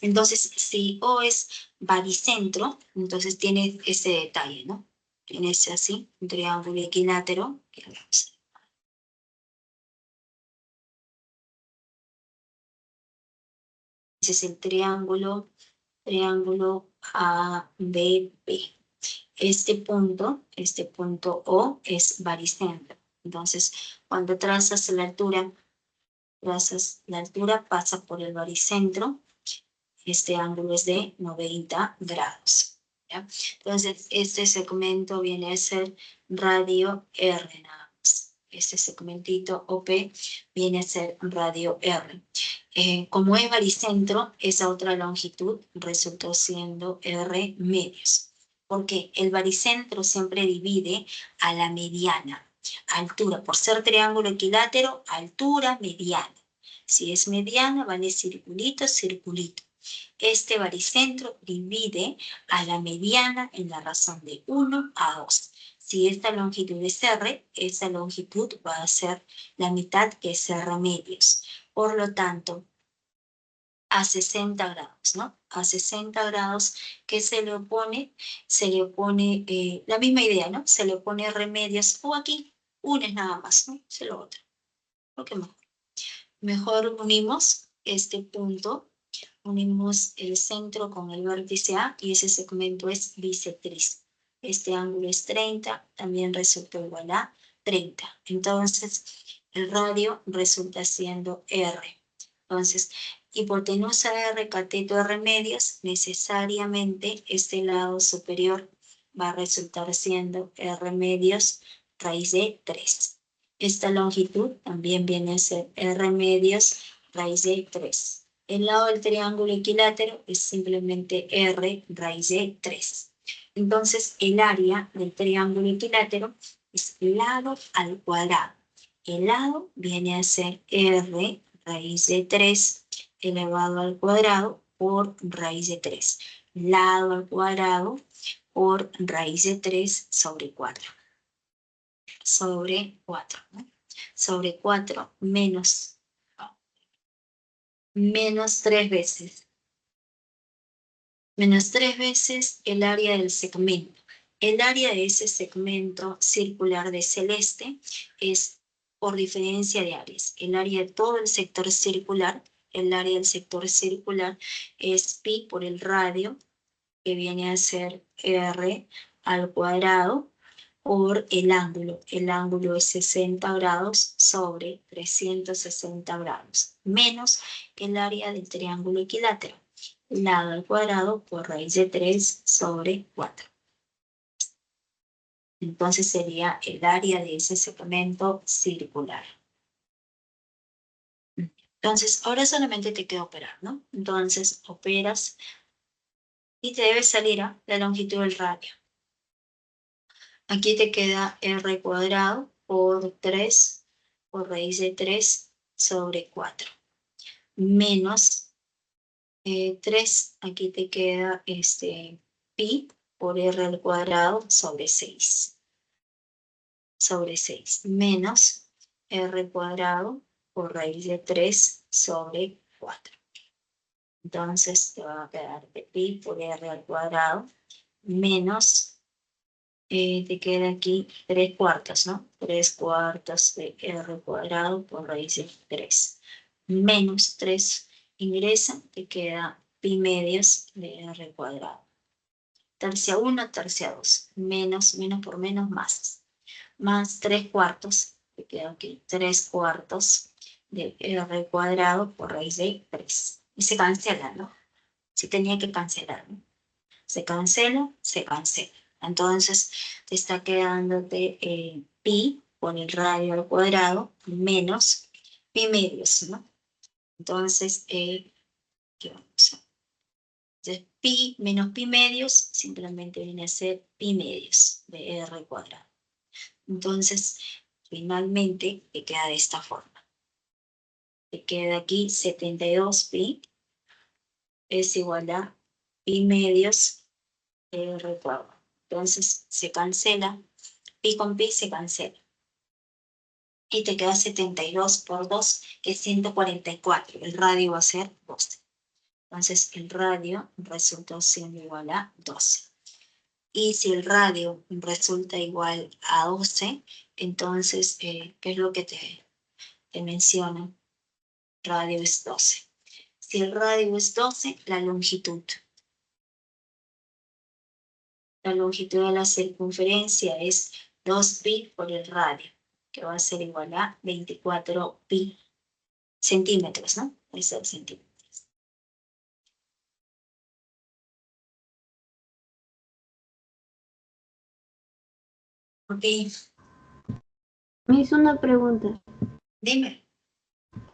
Entonces, si O es baricentro, entonces tiene ese detalle, ¿no? Tiene ese así, un triángulo equilátero. Ese es el triángulo ABB. Este punto O es baricentro. Entonces, cuando trazas la altura, pasa por el baricentro. Este ángulo es de 90 grados. ¿Ya? Entonces, este segmento viene a ser radio R nada más. Este segmentito OP viene a ser radio R. Como es baricentro, esa otra longitud resultó siendo R medios. Porque el baricentro siempre divide a la mediana. Altura, por ser triángulo equilátero, altura mediana. Si es mediana, vale circulito, circulito. Este baricentro divide a la mediana en la razón de 1 a 2. Si esta longitud es R, esa longitud va a ser la mitad, que es R medios. Por lo tanto, a 60 grados, ¿no? A 60 grados, ¿qué se le opone? Se le opone la misma idea, ¿no? Se le opone R medios, o aquí, unes nada más, ¿no? Es lo otro. ¿Por qué mejor? Mejor unimos este punto, unimos el centro con el vértice A y ese segmento es bisectriz. Este ángulo es 30, también resulta igual a 30. Entonces, el radio resulta siendo R. Entonces, hipotenusa R, cateto R medios, necesariamente este lado superior va a resultar siendo R medios raíz de 3. Esta longitud también viene a ser R medios raíz de 3. El lado del triángulo equilátero es simplemente R raíz de 3. Entonces, el área del triángulo equilátero es lado al cuadrado. El lado viene a ser R raíz de 3 elevado al cuadrado por raíz de 3. Lado al cuadrado por raíz de 3 sobre 4. Sobre 4, ¿no? Sobre 4 menos 3 veces. Menos 3 veces el área del segmento. El área de ese segmento circular de celeste es por diferencia de áreas. El área de todo el sector circular, el área del sector circular es pi por el radio, que viene a ser r al cuadrado, por el ángulo. El ángulo es 60 grados sobre 360 grados, menos el área del triángulo equilátero, lado al cuadrado por raíz de 3 sobre 4. Entonces sería el área de ese segmento circular. Entonces, ahora solamente te queda operar, ¿no? Entonces, operas y te debe salir la longitud del radio. Aquí te queda r cuadrado por 3 por raíz de 3 sobre 4. Menos 3, aquí te queda pi por r al cuadrado sobre 6. Sobre 6. Menos r cuadrado por raíz de 3 sobre 4. Entonces te va a quedar pi por r al cuadrado menos te queda aquí 3 cuartos, ¿no? 3 cuartos de r cuadrado por raíz de 3. Menos 3 ingresa, te queda pi medios de r cuadrado. Tercia 1, tercia 2. Menos por menos, más. Más 3 cuartos, te queda aquí 3 cuartos de r cuadrado por raíz de 3. Y se cancela, ¿no? Se tenía que cancelar, ¿no? Se cancela, se cancela. Entonces, te está quedándote pi con el radio al cuadrado menos pi medios, ¿no? Entonces, ¿qué vamos a hacer? Entonces, pi menos pi medios simplemente viene a ser pi medios de r cuadrado. Entonces, finalmente, te queda de esta forma. Te queda aquí 72 pi es igual a pi medios de r cuadrado. Entonces, se cancela. Pi con pi se cancela. Y te queda 72 por 2, que es 144. El radio va a ser 12. Entonces, el radio resulta siendo igual a 12. Y si el radio resulta igual a 12, entonces, ¿qué es lo que te menciona? Radio es 12. Si el radio es 12, la longitud. La longitud de la circunferencia es 2pi por el radio, que va a ser igual a 24 pi centímetros, ¿no? Es el centímetros. Ok, Me hizo una pregunta. dime.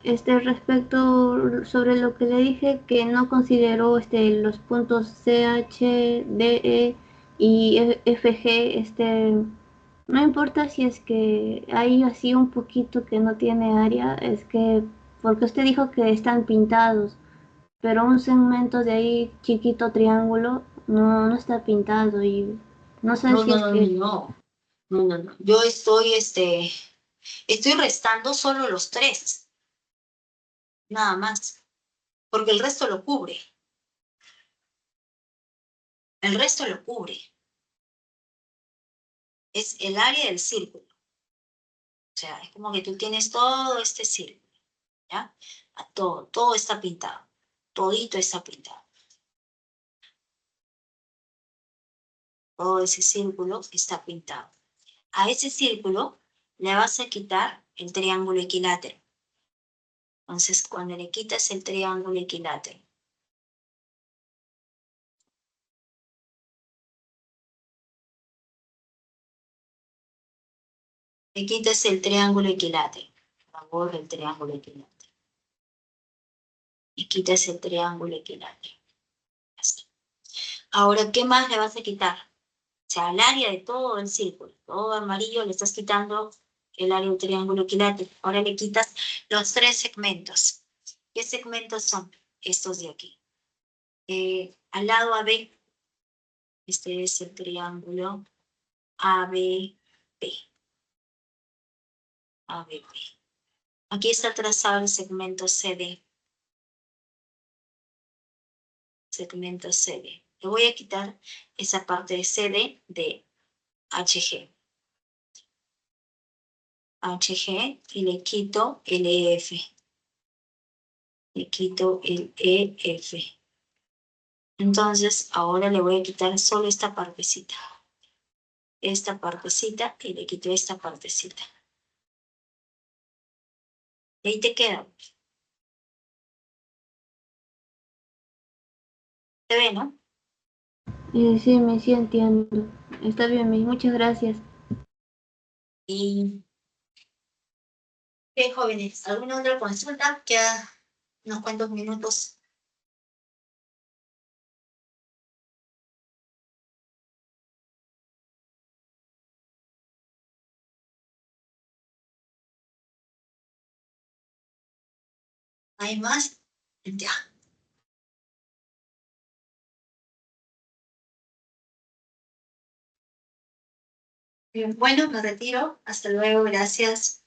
Respecto sobre lo que le dije que no consideró los puntos CH, DE y FG, no importa si es que hay así un poquito que no tiene área, es que porque usted dijo que están pintados, pero un segmento de ahí chiquito triángulo no está pintado y no sé No, si es que no. Yo estoy restando solo los 3, nada más, porque el resto lo cubre. El resto lo cubre. Es el área del círculo. O sea, es como que tú tienes todo este círculo, ¿ya? Todo está pintado. Todito está pintado. Todo ese círculo está pintado. A ese círculo le vas a quitar el triángulo equilátero. Entonces, cuando le quitas el triángulo equilátero, le quitas el triángulo equilátero, por favor, el triángulo equilátero. Y quitas el triángulo equilátero. Ya está. Ahora, ¿qué más le vas a quitar? O sea, al área de todo el círculo, todo amarillo, le estás quitando el área del triángulo equilátero. Ahora le quitas los 3 segmentos. ¿Qué segmentos son? Estos de aquí. Al lado AB, Este es el triángulo ABP. ABP. Aquí está trazado el segmento CD. Segmento CD. Le voy a quitar esa parte de CD de HG. HG y le quito el EF. Le quito el EF. Entonces, ahora le voy a quitar solo esta partecita. Esta partecita y le quito esta partecita. Y ahí te queda. ¿Te ve, no? Sí, me sí entiendo. Está bien, Miss, muchas gracias. Y, ¿qué, jóvenes? ¿Alguna otra consulta? Queda unos cuantos minutos. ¿Hay más? Ya. Bien, bueno, me retiro. Hasta luego, gracias.